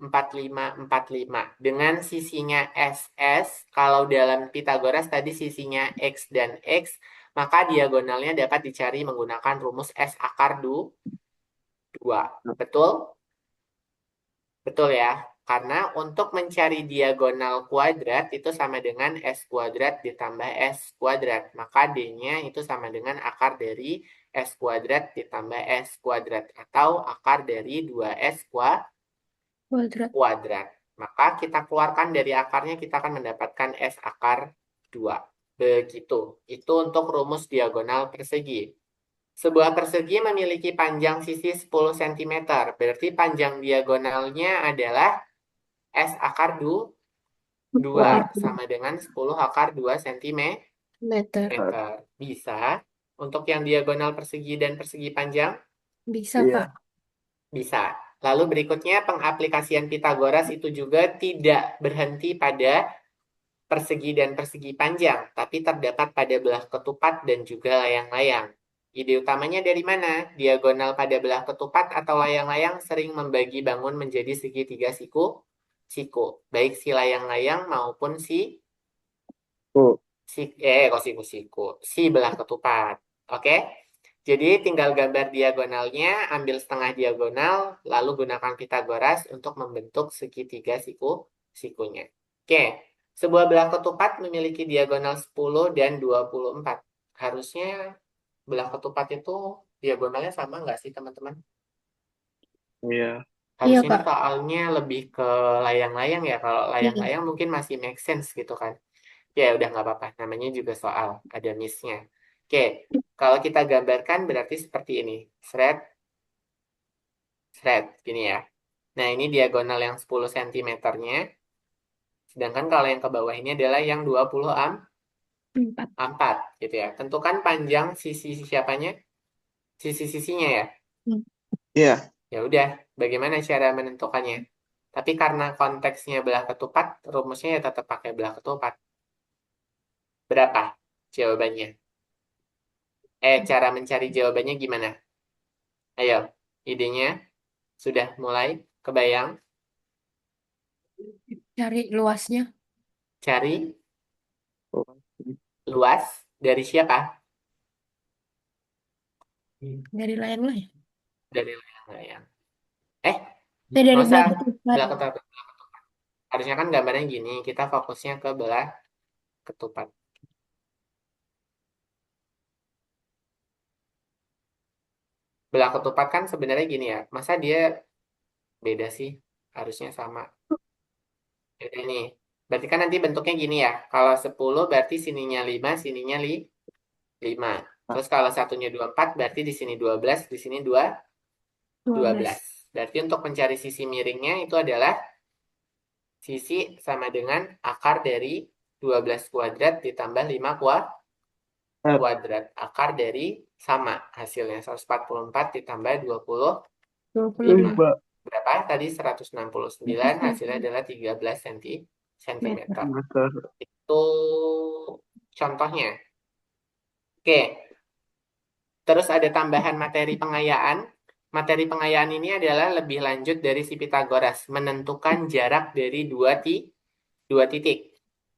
45 45 dengan sisinya SS. Kalau dalam Pitagoras tadi sisinya X dan X, maka diagonalnya dapat dicari menggunakan rumus S akar 2. Betul? Betul ya? Karena untuk mencari diagonal kuadrat itu sama dengan S kuadrat ditambah S kuadrat. Maka D-nya itu sama dengan akar dari S kuadrat ditambah S kuadrat. Atau akar dari 2S Kuadrat. kuadrat. Maka kita keluarkan dari akarnya, kita akan mendapatkan S akar 2. Begitu. Itu untuk rumus diagonal persegi. Sebuah persegi memiliki panjang sisi 10 cm. Berarti panjang diagonalnya adalah S akar 2 Akar sama dengan 10 akar 2 cm. meter. Bisa. Untuk yang diagonal persegi dan persegi panjang? Bisa, iya. Kak? Bisa. Lalu berikutnya pengaplikasian Pitagoras itu juga tidak berhenti pada persegi dan persegi panjang, tapi terdapat pada belah ketupat dan juga layang-layang. Ide utamanya dari mana? Diagonal pada belah ketupat atau layang-layang sering membagi bangun menjadi segitiga siku, baik si layang-layang maupun Oh, kok siku-siku, si belah ketupat. Oke? Jadi tinggal gambar diagonalnya, ambil setengah diagonal, lalu gunakan Pitagoras untuk membentuk segitiga sikunya. Oke, sebuah belah ketupat memiliki diagonal 10 dan 24. Harusnya belah ketupat itu diagonalnya sama nggak sih teman-teman? iya. Iya, Harusnya ini Kak. soalnya lebih ke layang-layang ya. Kalau Iya. layang-layang mungkin masih make sense gitu kan. Ya udah nggak apa-apa, namanya juga soal, ada miss-nya. Oke, kalau kita gambarkan berarti seperti ini. Thread, thread, gini ya. Nah, ini diagonal yang 10 cm-nya. Sedangkan kalau yang ke bawah ini adalah yang 4. 24 gitu ya. Tentukan panjang sisi siapanya? Sisi-sisinya ya. Hmm. Iya. Ya udah, bagaimana cara menentukannya? Tapi karena konteksnya belah ketupat, rumusnya ya tetap pakai belah ketupat. Berapa jawabannya? Cara mencari jawabannya gimana? Ayo, idenya sudah mulai kebayang? Cari luasnya Cari Oh, luas dari siapa? dari layang-layang. Dari layang-layang. Eh, Dari nggak usah belah ketupat. belah ketupat. Harusnya kan gambarnya gini, kita fokusnya ke belah ketupat. Belah ketupat kan sebenarnya gini ya, masa dia beda sih? Harusnya sama. Jadi nih, berarti kan nanti bentuknya gini ya. Kalau 10 berarti sininya 5, sininya 5. Terus kalau satunya 24 berarti di sini 12, di sini 12. 12. Berarti untuk mencari sisi miringnya itu adalah sisi sama dengan akar dari 12 kuadrat ditambah 5 kuadrat. Akar dari sama hasilnya 144 ditambah 25. 25. berapa tadi? 169, hasilnya adalah 13 sentimeter. Betul. Itu contohnya. Oke, terus ada tambahan materi pengayaan. Materi pengayaan ini adalah lebih lanjut dari si Pitagoras, menentukan jarak dari dua titik.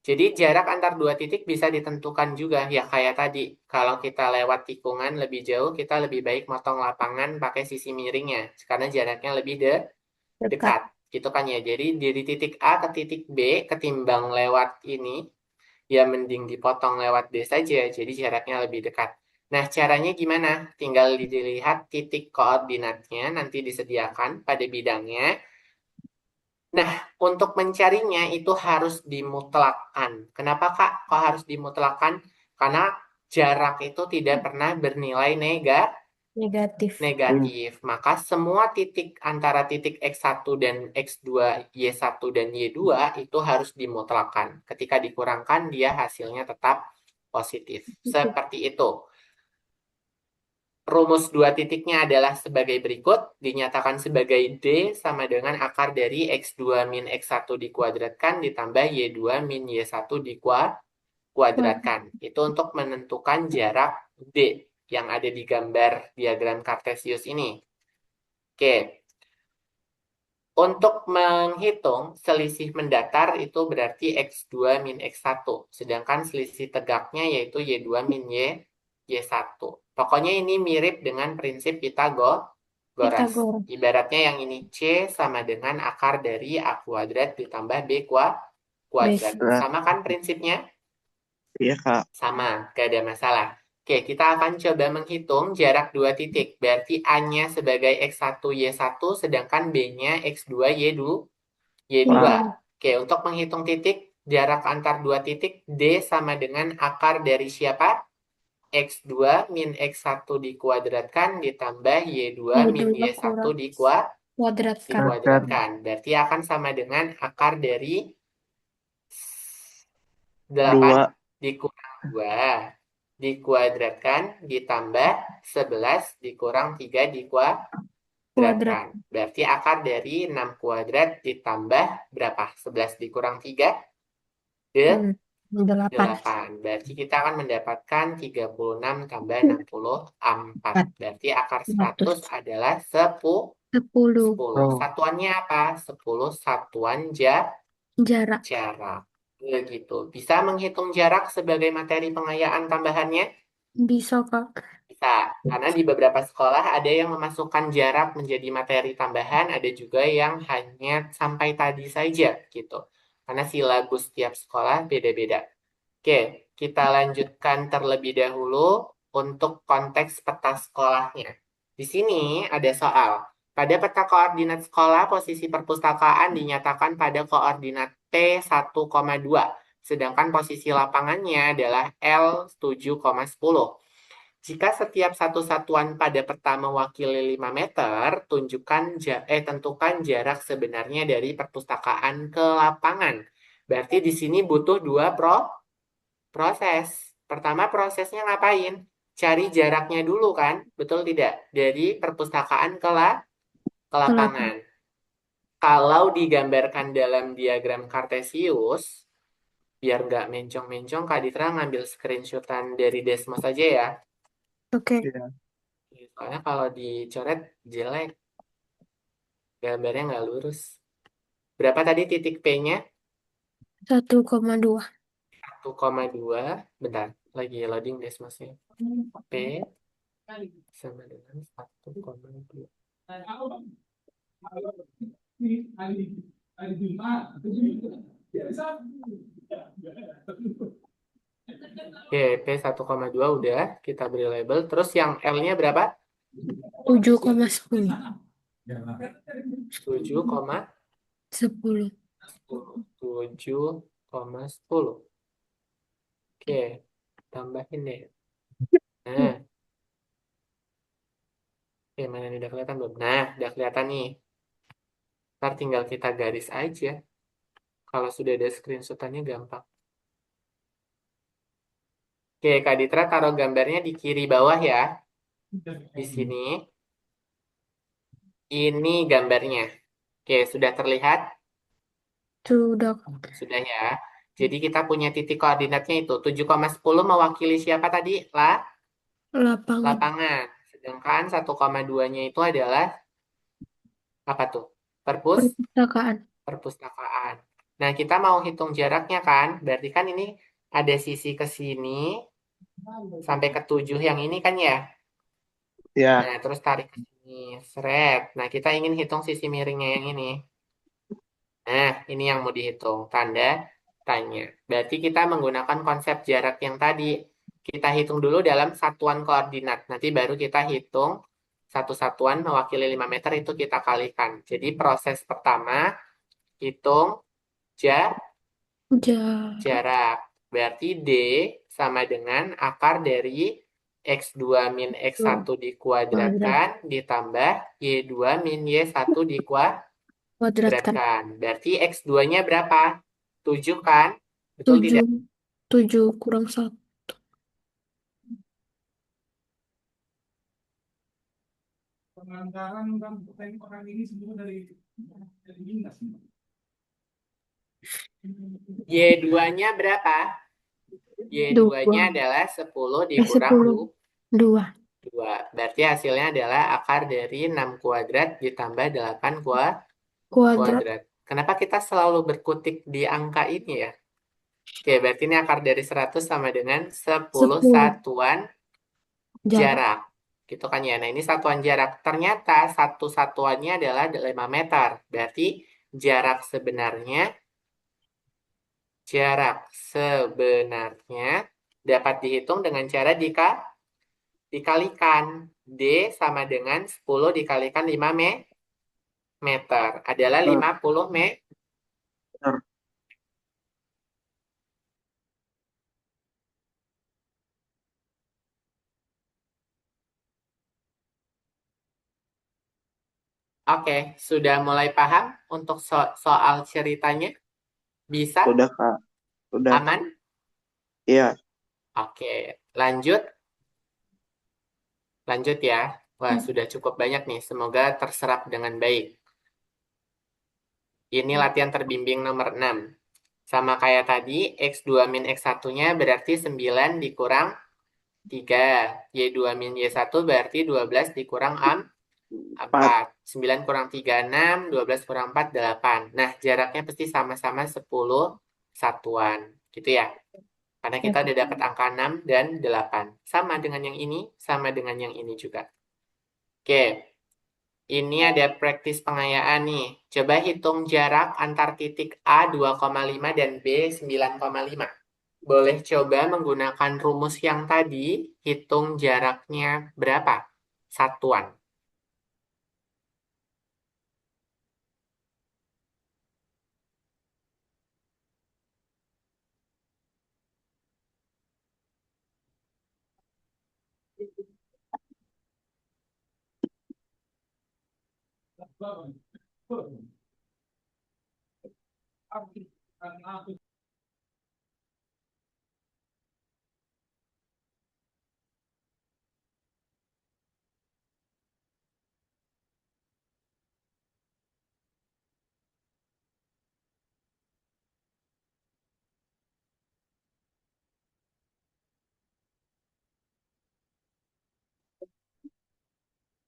Jadi jarak antar dua titik bisa ditentukan juga, ya kayak tadi. Kalau kita lewat tikungan lebih jauh, kita lebih baik motong lapangan pakai sisi miringnya, karena jaraknya lebih Dekat. dekat. Gitu kan ya. Jadi dari titik A ke titik B, ketimbang lewat ini, ya mending dipotong lewat D saja, jadi jaraknya lebih dekat. Nah, caranya gimana? Tinggal dilihat titik koordinatnya nanti disediakan pada bidangnya. Nah, untuk mencarinya itu harus dimutlakkan. Kenapa, Kak? Kok harus dimutlakkan? Karena jarak itu tidak pernah bernilai Negatif. negatif. Maka semua titik antara titik X1 dan X2, Y1 dan Y2 itu harus dimutlakkan. Ketika dikurangkan, dia hasilnya tetap positif. Seperti itu. Rumus dua titiknya adalah sebagai berikut. Dinyatakan sebagai D sama dengan akar dari X2 min X1 dikuadratkan ditambah Y2 min Y1 dikuadratkan. Itu untuk menentukan jarak D yang ada di gambar diagram Kartesius ini. Oke, untuk menghitung selisih mendatar itu berarti X2 min X1. Sedangkan selisih tegaknya yaitu Y2 min Y1. Pokoknya ini mirip dengan prinsip Pitagoras. Pitagoras. Ibaratnya yang ini C sama dengan akar dari A kuadrat ditambah B kuadrat. Basic. Sama kan prinsipnya? Iya, Kak. Sama, gak ada masalah. Oke, kita akan coba menghitung jarak dua titik. Berarti A-nya sebagai X1, Y1, sedangkan B-nya X2, Y2. Wah, Y2. Oke, untuk menghitung titik, jarak antar dua titik, D sama dengan akar dari siapa? X2 min X1 dikuadratkan ditambah Y2 min Y2 Y1 kurang kuadratkan. betul. dikuadratkan. Berarti akan sama dengan akar dari 8 Dua. dikurang 2 dikuadratkan ditambah 11 dikurang 3 Kuadrat. dikuadratkan. Berarti akar dari 6 kuadrat ditambah berapa? 11 dikurang 3? Hmm, 8. 8. Berarti kita akan mendapatkan 36 tambah 64. 4. Berarti akar 100 100. adalah 10. 10. 10. Oh, Satuannya apa? 10 satuan Jarak. jarak. Begitu. Bisa menghitung jarak sebagai materi pengayaan tambahannya? Bisa, Kak. Bisa. Karena di beberapa sekolah ada yang memasukkan jarak menjadi materi tambahan, ada juga yang hanya sampai tadi saja gitu. Karena silabus tiap sekolah beda-beda. Oke, kita lanjutkan terlebih dahulu untuk konteks peta sekolahnya. Di sini ada soal. Pada peta koordinat sekolah, posisi perpustakaan dinyatakan pada koordinat P1,2, sedangkan posisi lapangannya adalah L7,10. Jika setiap satu satuan pada peta mewakili 5 meter, tentukan jarak sebenarnya dari perpustakaan ke lapangan. Berarti di sini butuh dua proses. Pertama prosesnya ngapain? Cari jaraknya dulu kan? Betul tidak? Dari perpustakaan ke Ke lapangan. lapangan. Kalau digambarkan dalam diagram Kartesius, biar nggak mencong-mencong, Kak Ditra ngambil screenshotan dari Desmos aja ya. Oke. iya. Soalnya kalau dicoret jelek, gambarnya nggak lurus. Berapa tadi titik P-nya? 1,2. 1,2. Bentar, lagi loading Desmosnya. P sama dengan 1,2. Oke, P1,2 udah kita beri label. Terus yang L-nya berapa? 7,10. 7,10. 10. 7,10. Oke, tambahin deh. Nah, mana ini udah kelihatan belum? Nah, udah kelihatan nih. Ntar tinggal kita garis aja. Kalau sudah ada screenshotannya gampang. Oke, Kak Ditra taruh gambarnya di kiri bawah ya. Di sini. Ini gambarnya. Oke, sudah terlihat? Sudah, Kak. Sudah ya. Jadi kita punya titik koordinatnya itu 7,10 mewakili siapa tadi? Lapangan. Lapangan. Sedangkan 1,2-nya itu adalah apa tuh? Perpustakaan. Perpustakaan. Nah, kita mau hitung jaraknya kan? Berarti kan ini ada sisi ke sini sampai ke 7 yang ini kan ya? Ya, Nah, terus tarik ke sini. Seret. Nah, kita ingin hitung sisi miringnya yang ini. Nah, ini yang mau dihitung. Tanda tanya. Berarti kita menggunakan konsep jarak yang tadi. Kita hitung dulu dalam satuan koordinat. Nanti baru kita hitung satu satuan mewakili 5 meter itu kita kalikan. Jadi proses pertama, hitung ja- Jarak. jarak. Berarti D sama dengan akar dari X2 min Dua. X1 Kuadrat. dikuadratkan ditambah Y2 min Y1 dikuadratkan. Kuadratkan. Berarti X2-nya berapa? 7 kan? Betul tidak? 7. 7 kurang 1. Y2-nya berapa? Y2-nya 2. adalah 10 dikurang 10. 2. 2. Berarti hasilnya adalah akar dari 6 kuadrat ditambah 8 Kuadrat. kuadrat. Kenapa kita selalu berkutik di angka ini ya? Oke, berarti ini akar dari 100 sama dengan 10 10. satuan Jarak. jarak. Gitu kan ya. Nah, ini satuan jarak. Ternyata satu satuannya adalah 5 meter. Berarti jarak sebenarnya jarak sebenarnya dapat dihitung dengan cara dikalikan. D sama dengan 10 dikalikan 5 meter. Adalah benar. 50 Oke, sudah mulai paham untuk soal ceritanya? Bisa? Udah Kak, udah. Aman? Iya, Oke, lanjut. Lanjut ya. Wah, sudah cukup banyak nih. Semoga terserap dengan baik. Ini latihan terbimbing nomor 6. Sama kayak tadi, X2 min X1-nya berarti 9 dikurang 3. Y2 min Y1 berarti 12 dikurang 4. 4. 9 kurang 3, 6. 12 kurang 4, 8. Nah, jaraknya pasti sama-sama 10 satuan. Gitu ya. Karena kita udah dapat angka 6 dan 8. Sama dengan yang ini, sama dengan yang ini juga. Oke. Ini ada praktis pengayaan nih. Coba hitung jarak antar titik A 2,5 dan B 9,5. Boleh coba menggunakan rumus yang tadi, hitung jaraknya berapa? Satuan.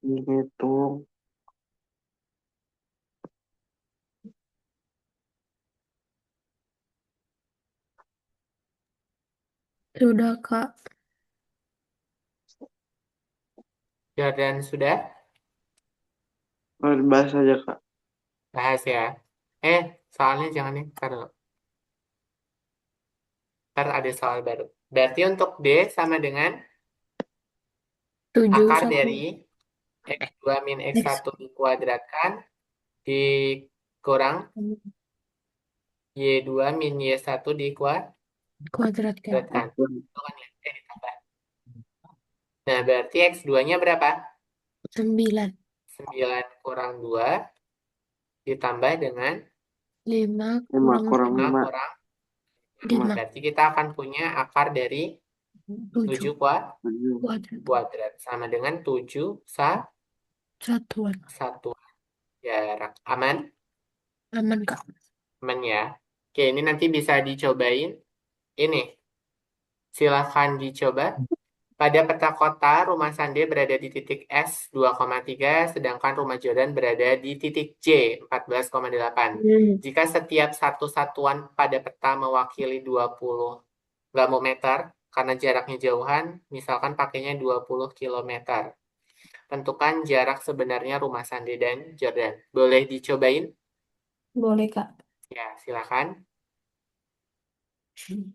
dihitung. Sudah, Kak. Jordan sudah Bahas aja Kak. bahas ya. Soalnya jangan nih, ntar dulu. Ntar ada soal baru. Berarti untuk D sama dengan 7 akar 1. dari X2 min X. X1 dikuadratkan dikurang Y2 min Y1 Kuadratkan. dikuadratkan. Itu kan ya, ditambah. Nah, berarti X2-nya berapa? 9. 9 kurang 2 ditambah dengan 5 5 kurang kurang 5 5. kurang 5. 5. Berarti kita akan punya akar dari 7. 7 7. Kuadrat. kuadrat. Sama dengan 7 Satuan. satuan. jarak. Aman? Aman, Kak. Aman ya. Oke, ini nanti bisa dicobain. Ini, silahkan dicoba. Pada peta kota, rumah Sande berada di titik S 2,3, sedangkan rumah Jordan berada di titik J 14,8. Hmm. Jika setiap satu satuan pada peta mewakili 20, nggak mau meter, karena jaraknya jauhan, misalkan pakainya 20 kilometer. Tentukan jarak sebenarnya rumah Sande dan Jordan. Boleh dicobain? Boleh, Kak. Ya, silakan. Hmm.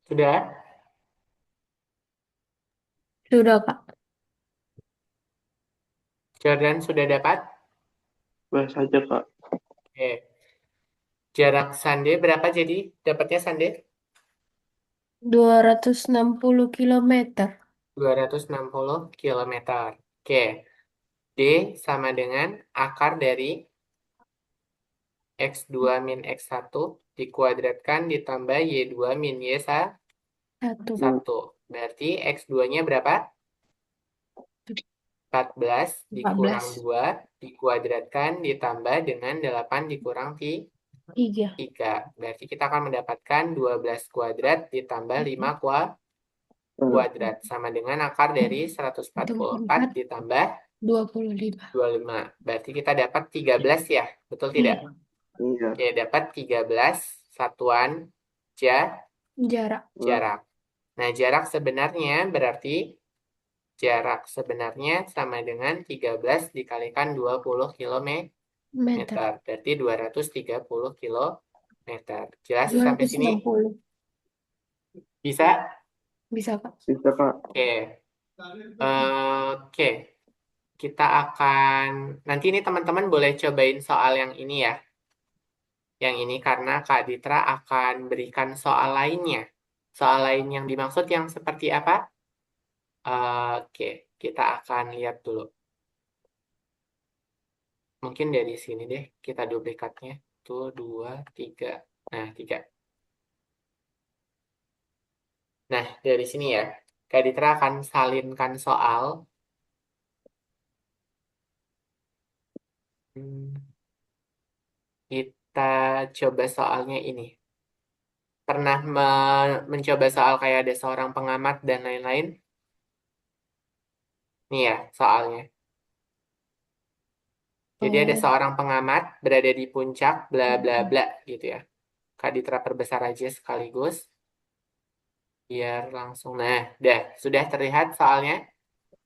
Sudah? Sudah, Kak. Jordan sudah dapat? Bahas aja, Kak. Oke. Jarak Sande berapa jadi? Dapatnya Sande? 260 kilometer. 260 kilometer. Oke. D sama dengan akar dari X2 min X1 dikuadratkan ditambah Y2 min Satu. Y1. Berarti X2-nya berapa? 14 dikurang 14. 2 dikuadratkan ditambah dengan 8 dikurang 3. 3. Berarti kita akan mendapatkan 12 kuadrat ditambah 5 kuadrat. Sama dengan akar dari 144 4. ditambah 25. 25. Berarti kita dapat 13 ya. Betul tidak? Iya. Iya. Oke, dapat 13 satuan Jarak. jarak. Nah, jarak sebenarnya berarti jarak sebenarnya sama dengan 13 dikalikan 20 kilometer. Meter. Berarti 230 kilometer. Jelas dua sampai ratus sini? enam puluh Bisa? Bisa, Kak. Bisa, Kak. Oke. Oke. Kita akan nanti ini teman-teman boleh cobain soal yang ini ya. Yang ini karena Kak Ditra akan berikan soal lainnya. Soal lain yang dimaksud yang seperti apa? Oke, kita akan lihat dulu. Mungkin dari sini deh kita duplikatnya. Tuh 2, 3. Nah, 3. Nah, dari sini ya. Kak Ditra akan salinkan soal. Hmm, Kita coba soalnya ini. Pernah mencoba soal kayak ada seorang pengamat dan lain-lain? Nih ya, soalnya. Jadi ada Oh, seorang pengamat berada di puncak, bla bla bla gitu ya. Kak Ditra perbesar aja sekaligus. Biar langsung. Nah, dah. Sudah terlihat soalnya?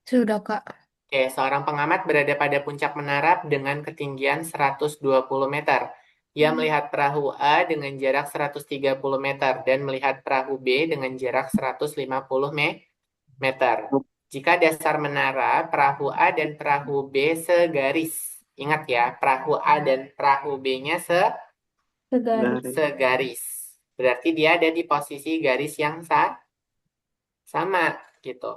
sudah Kak. Oke, seorang pengamat berada pada puncak menara dengan ketinggian 120 meter. Ia melihat perahu A dengan jarak 130 meter dan melihat perahu B dengan jarak 150 meter. Jika dasar menara, perahu A dan perahu B segaris. Ingat ya, perahu A dan perahu B-nya Segaris. Dari segaris. Berarti dia ada di posisi garis yang sama gitu.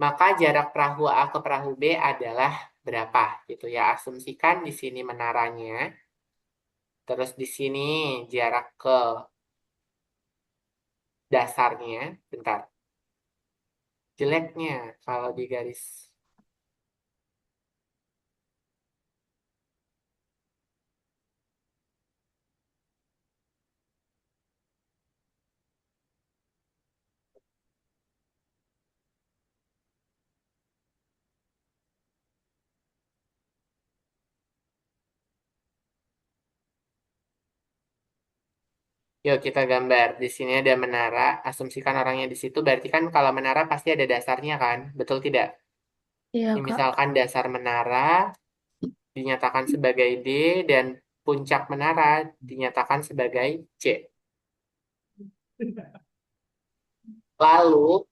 Maka jarak perahu A ke perahu B adalah berapa gitu ya. Asumsikan di sini menaranya, terus di sini jarak ke dasarnya. Bentar, jeleknya kalau di garis. Yuk kita gambar. Di sini ada menara. Asumsikan orangnya di situ. Berarti kan kalau menara pasti ada dasarnya kan? Betul tidak? Iya Ini Kak. misalkan dasar menara dinyatakan sebagai D dan puncak menara dinyatakan sebagai C. Lalu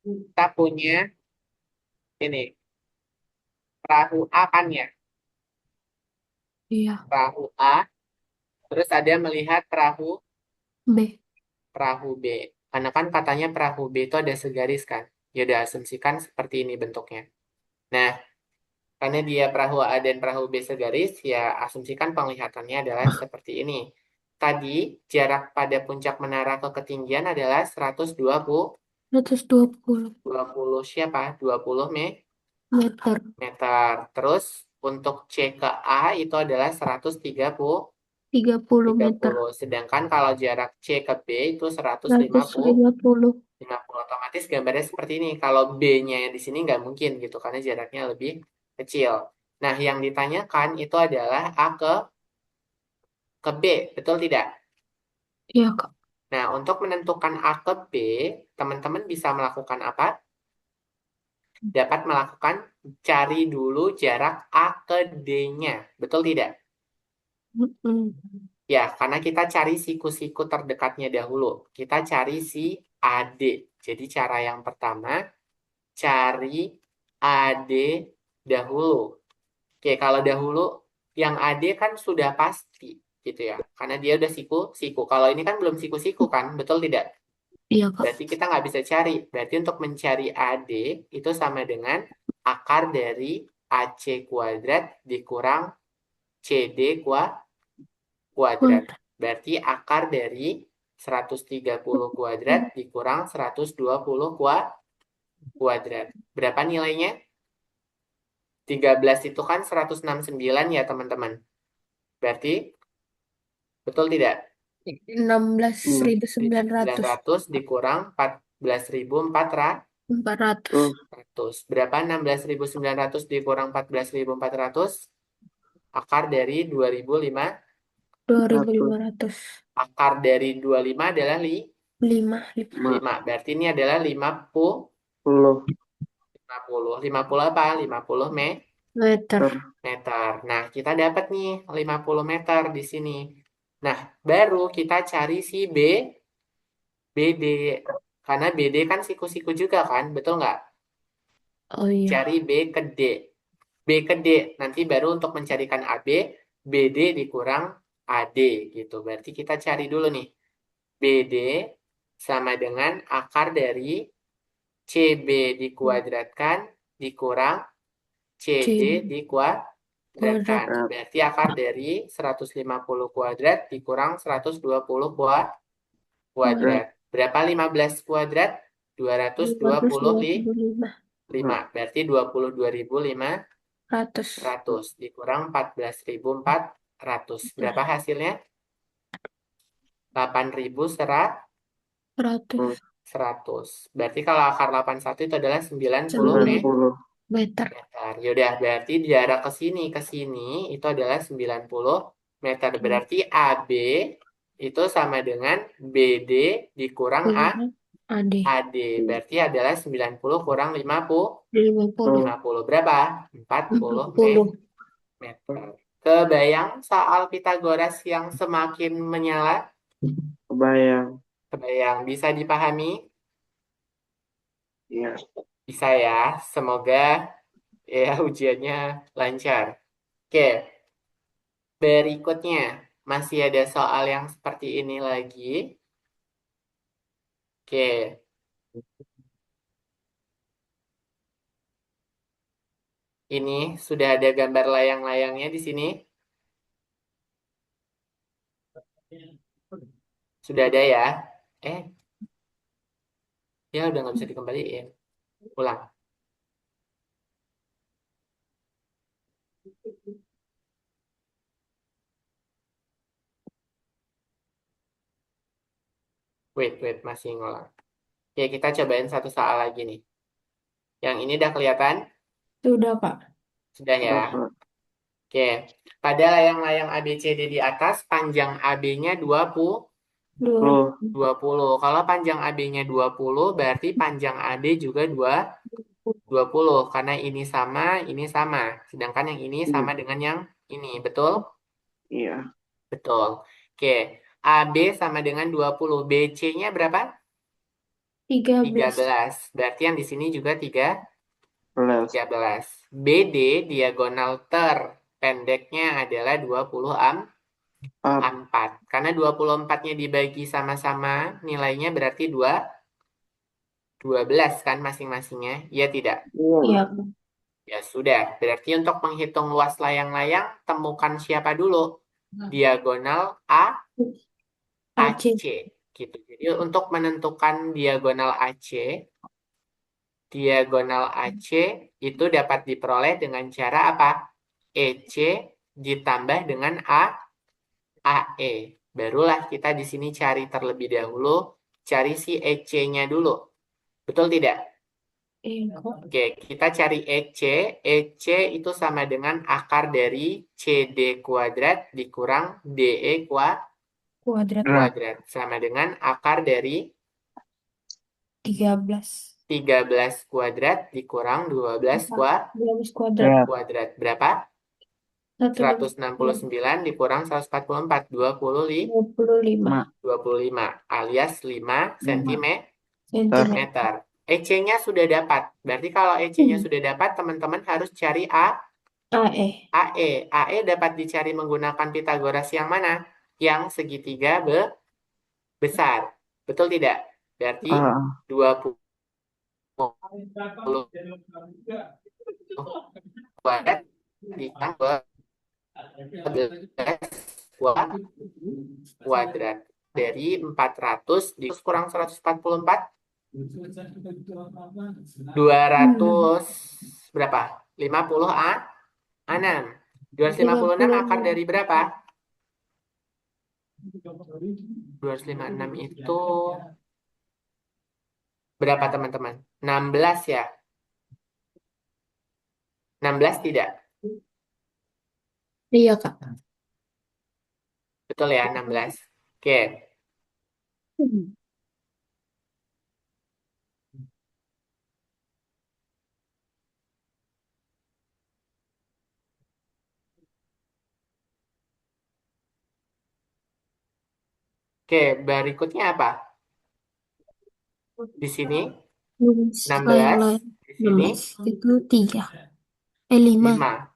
kita punya ini perahu A kan ya, Iya. perahu A. Terus ada melihat B. perahu B. Karena kan katanya perahu B itu ada segaris kan. Ya udah asumsikan seperti ini bentuknya. Nah, karena dia perahu A dan perahu B segaris, ya asumsikan penglihatannya adalah seperti ini. Tadi jarak pada puncak menara ke ketinggian adalah 120 120 siapa? 20 meter. meter. Terus untuk C ke A itu adalah 130 30 meter. 30. Sedangkan kalau jarak C ke B itu 150 150 50. Otomatis gambarnya seperti ini. Kalau B-nya di sini nggak mungkin gitu karena jaraknya lebih kecil. Nah, yang ditanyakan itu adalah A ke B, betul tidak? Iya Kak. Nah, untuk menentukan A ke B, teman-teman bisa melakukan apa? Dapat melakukan cari dulu jarak A ke D-nya. Betul tidak? Mm-mm. Ya, karena kita cari siku-siku terdekatnya dahulu. Kita cari si AD. Jadi cara yang pertama, cari AD dahulu. Oke, kalau dahulu yang AD kan sudah pasti gitu ya. Karena dia udah siku-siku. Kalau ini kan belum siku-siku kan, betul tidak? Iya Kak. Berarti kita nggak bisa cari. Berarti untuk mencari AD itu sama dengan akar dari AC kuadrat dikurang CD kuadrat. Kuadrat. Berarti akar dari 130 kuadrat dikurang 120 kuadrat. Berapa nilainya? 13 itu kan 169 ya teman-teman. Berarti betul tidak? 16.900. 900 dikurang 14.400. 400. Berapa 16.900 dikurang 14.400? Akar dari 2.500. 2.500. Akar dari 25 adalah 5. 5. Berarti ini adalah 50. 50 apa? 50 Meter. meter. Nah, kita dapat nih 50 meter di sini. Nah, baru kita cari si BD. Karena BD kan siku-siku juga kan, betul nggak? Oh iya. Cari B ke D. B ke D. Nanti baru untuk mencarikan AB, BD dikurang AD gitu. Berarti kita cari dulu nih. BD sama dengan akar dari CB dikuadratkan dikurang CD C. dikuadratkan. kuadrat. Beratkan. Berarti akar dari 150 kuadrat dikurang 120 kuadrat. Berapa 15 kuadrat? 225. 225 Berarti 22.500 ratus. dikurang 14.400. Berapa hasilnya? 8.100. Ratus Berarti kalau akar 81 itu adalah 90 meter. meter. Yaudah, berarti jarak ke sini itu adalah 90 meter. Berarti AB itu sama dengan BD dikurang Kurang AD AD. Berarti adalah 90 kurang 50. 50. 50 berapa? 40 40. meter. Kebayang soal Pitagoras yang semakin menyala? Kebayang. Kebayang. Bisa dipahami? Iya. Bisa ya. Semoga ya ujiannya lancar. Oke, berikutnya masih ada soal yang seperti ini lagi. Oke, ini sudah ada gambar layang-layangnya di sini. Sudah ada ya? Eh, ya udah nggak bisa dikembaliin. Ulang. Wait, masih ngulang. Oke, kita cobain satu soal lagi nih. Yang ini udah kelihatan? Sudah, Pak. Sudah ya? Oke, pada layang-layang ABCD di atas, panjang AB-nya 20. 20. Kalau panjang AB-nya 20, berarti panjang AB juga 20. Karena ini sama. Sedangkan yang ini sama dengan yang ini. Betul? Iya. Betul. Oke, AB sama dengan 20. BC-nya berapa? 13. 13. Berarti yang di sini juga 13. 13. BD diagonal terpendeknya adalah 24. Karena 24-nya dibagi sama-sama, nilainya berarti 12 kan masing-masingnya? Iya tidak? Iya, Ya sudah, berarti untuk menghitung luas layang-layang, temukan siapa dulu? Diagonal AC. AC. Gitu. Jadi untuk menentukan diagonal AC itu dapat diperoleh dengan cara apa? EC ditambah dengan AE. Barulah kita di sini cari terlebih dahulu, cari si EC-nya dulu. Betul tidak? Iya, Oke, kita cari EC. EC itu sama dengan akar dari CD kuadrat dikurang DE kuadrat kuadrat. Sama dengan akar dari 13. 13 kuadrat dikurang 12 12 kuadrat. kuadrat. Berapa? 169 dikurang 144. 25 25 alias 5 cm. cm. EC-nya sudah dapat. Berarti kalau EC-nya sudah dapat, teman-teman harus cari AE. AE. AE dapat dicari menggunakan Pitagoras yang mana? Yang segitiga besar. Betul tidak? Berarti 20 kuadrat ditambah 12 kuadrat. Dari 400 kurang 144. 200 berapa? 50 A6. 256 akar dari berapa? 256 itu berapa teman-teman? 16 ya? 16 tidak? Iya, Kak. Betul ya, 16. Oke. Oke, berikutnya apa? Di sini 16, di sini 16 itu 3. 5. 5.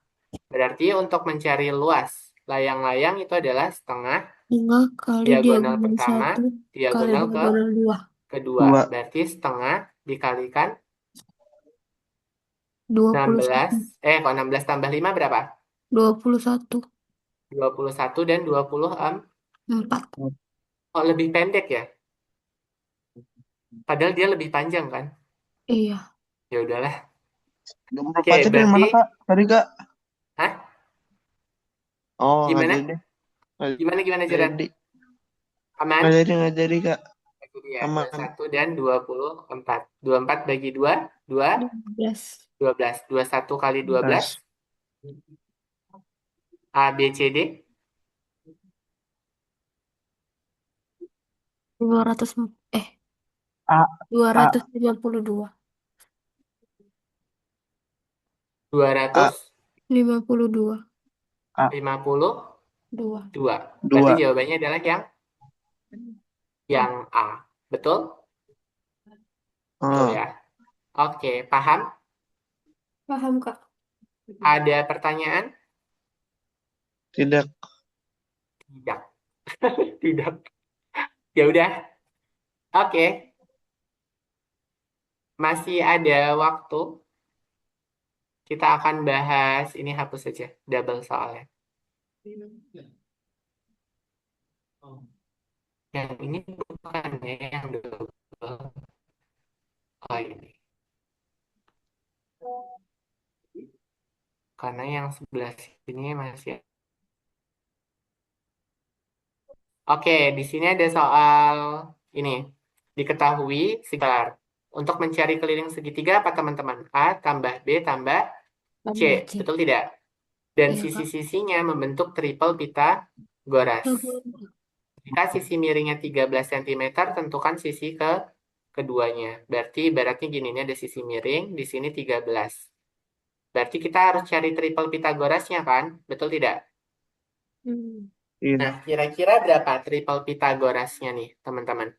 Berarti untuk mencari luas layang-layang itu adalah setengah 5 kali diagonal diagonal pertama, 1 kali diagonal diagonal 2. kedua. Berarti setengah dikalikan 16. 21. Kalau 16 tambah 5 berapa? 21. 21 dan 24. 4. Oh, lebih pendek ya? Padahal dia lebih panjang kan? Iya. Ya udahlah. Oke, 24 itu yang berarti mana kak? Tadi kak? hah? Oh nggak Gimana? jadi. Nggak Gimana Jiran? jadi. Nggak Aman? jadi nggak jadi kak. Itu dia, Aman. 21 dan 24. 24 bagi 2, 2, 12. 12. 21 kali 12, 12. A, B, C, D. 200. A A 252. A 52. 252. 2. Berarti 2. jawabannya adalah yang A. Betul? Betul Ah, ya. Oke, paham? Paham, Kak? Ada pertanyaan? tidak. Tidak. Tidak. Ya udah. Oke, masih ada waktu. Kita akan bahas ini, hapus saja double soalnya. Yang ini bukan ya yang double. Oh ini. Karena yang sebelah sini masih. Oke, di sini ada soal ini. Diketahui sekitar untuk mencari keliling segitiga apa teman-teman? A tambah B tambah C. Tambah C. Betul tidak? Dan Iya, Kak. sisi-sisinya membentuk triple Pythagoras. Tambah. Jika sisi miringnya 13 cm, tentukan sisi keduanya. Berarti ibaratnya gini, ini ada sisi miring, di sini 13. Berarti kita harus cari triple Pythagorasnya kan? Betul tidak? Iya. Nah, kira-kira berapa triple Pythagorasnya nih, teman-teman?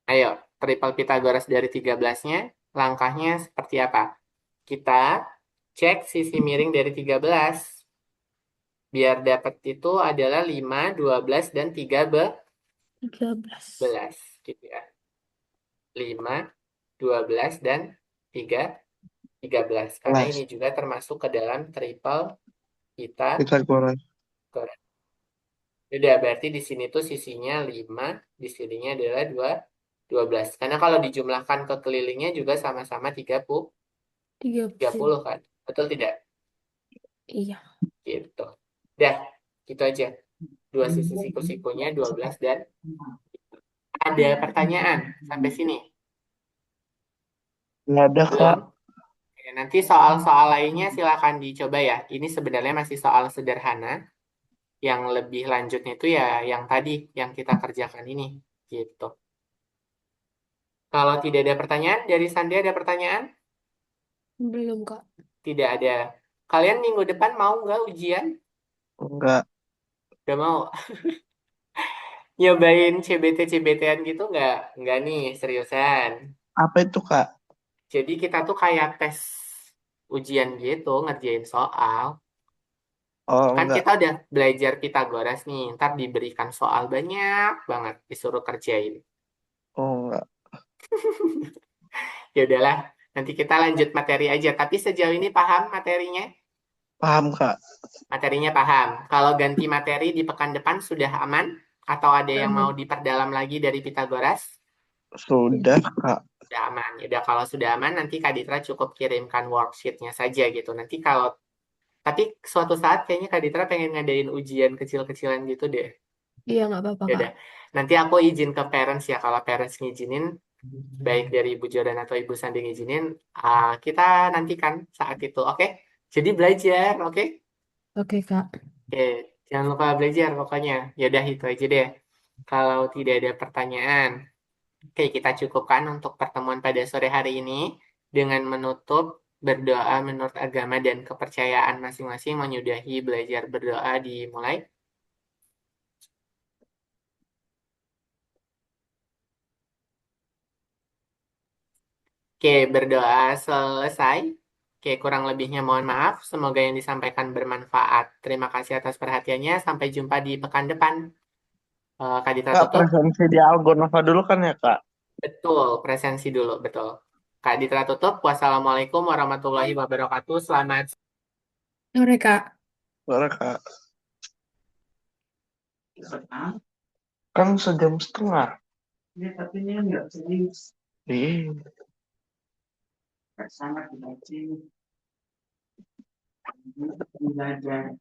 Ayo, triple Pythagoras dari 13-nya, langkahnya seperti apa? Kita cek sisi miring dari 13. Biar dapat itu adalah 5, 12, dan 13, 13. gitu ya. 5, 12, dan 3, 13. Karena ini 11. juga termasuk ke dalam triple Pythagoras. Pythagoras. Udah, berarti di sini tuh sisinya 5, di sininya adalah 12. Karena kalau dijumlahkan ke kelilingnya juga sama-sama 30, 30. 30 kan? Betul tidak? Iya. Gitu. Dah, gitu aja. Dua sisi siku-sikunya 12 dan ada pertanyaan sampai sini? Nggak ada kak. Belum? Oke, nanti soal-soal lainnya silakan dicoba ya. Ini sebenarnya masih soal sederhana. Yang lebih lanjutnya itu ya yang tadi, yang kita kerjakan ini. Gitu. Kalau tidak ada pertanyaan, dari Sandi ada pertanyaan? Belum, Kak. Tidak ada. Kalian minggu depan mau nggak ujian? Enggak. Gak mau. Nyobain CBT-CBT-an gitu nggak? Nggak nih, seriusan. Apa itu kak? Jadi kita tuh kayak tes ujian gitu, ngerjain soal. Oh Kan enggak. kita udah belajar Pythagoras nih, ntar diberikan soal banyak banget, disuruh kerjain. Oh enggak. Ya udahlah, nanti kita lanjut materi aja. Tapi sejauh ini paham materinya? Paham kak. Materinya paham. Kalau ganti materi di pekan depan sudah aman? Atau ada yang mau Aman. diperdalam lagi dari Pythagoras? Sudah kak. Sudah aman. Ya udah, kalau sudah aman nanti Kak Ditra cukup kirimkan worksheet-nya saja gitu. Nanti kalau tapi suatu saat kayaknya Kak Ditra pengen ngadain ujian kecil-kecilan gitu deh. Iya, nggak apa-apa, Ya Kak. udah. Nanti aku izin ke parents ya, kalau parents ngizinin, baik dari Ibu Jordan atau Ibu Sandi ngizinin, kita nantikan saat itu. Oke? Jadi belajar, oke? Oke, Kak. Oke, jangan lupa belajar pokoknya. Ya udah, itu aja deh. Kalau tidak ada pertanyaan, oke, kita cukupkan untuk pertemuan pada sore hari ini dengan menutup berdoa menurut agama dan kepercayaan masing-masing, menyudahi belajar berdoa dimulai. Oke, berdoa selesai. Oke, kurang lebihnya mohon maaf. Semoga yang disampaikan bermanfaat. Terima kasih atas perhatiannya. Sampai jumpa di pekan depan. Kak Dita Kak tutup. presensi di Algonova dulu kan ya kak? Betul, presensi dulu, betul. Kak Ditra tutup. Wassalamualaikum warahmatullahi wabarakatuh. Selamat Sore, Kak. Suara Kak. Kan 1,5 jam. Ya, tapi ini enggak serius. Iya. Sangat dibaca. Belajar.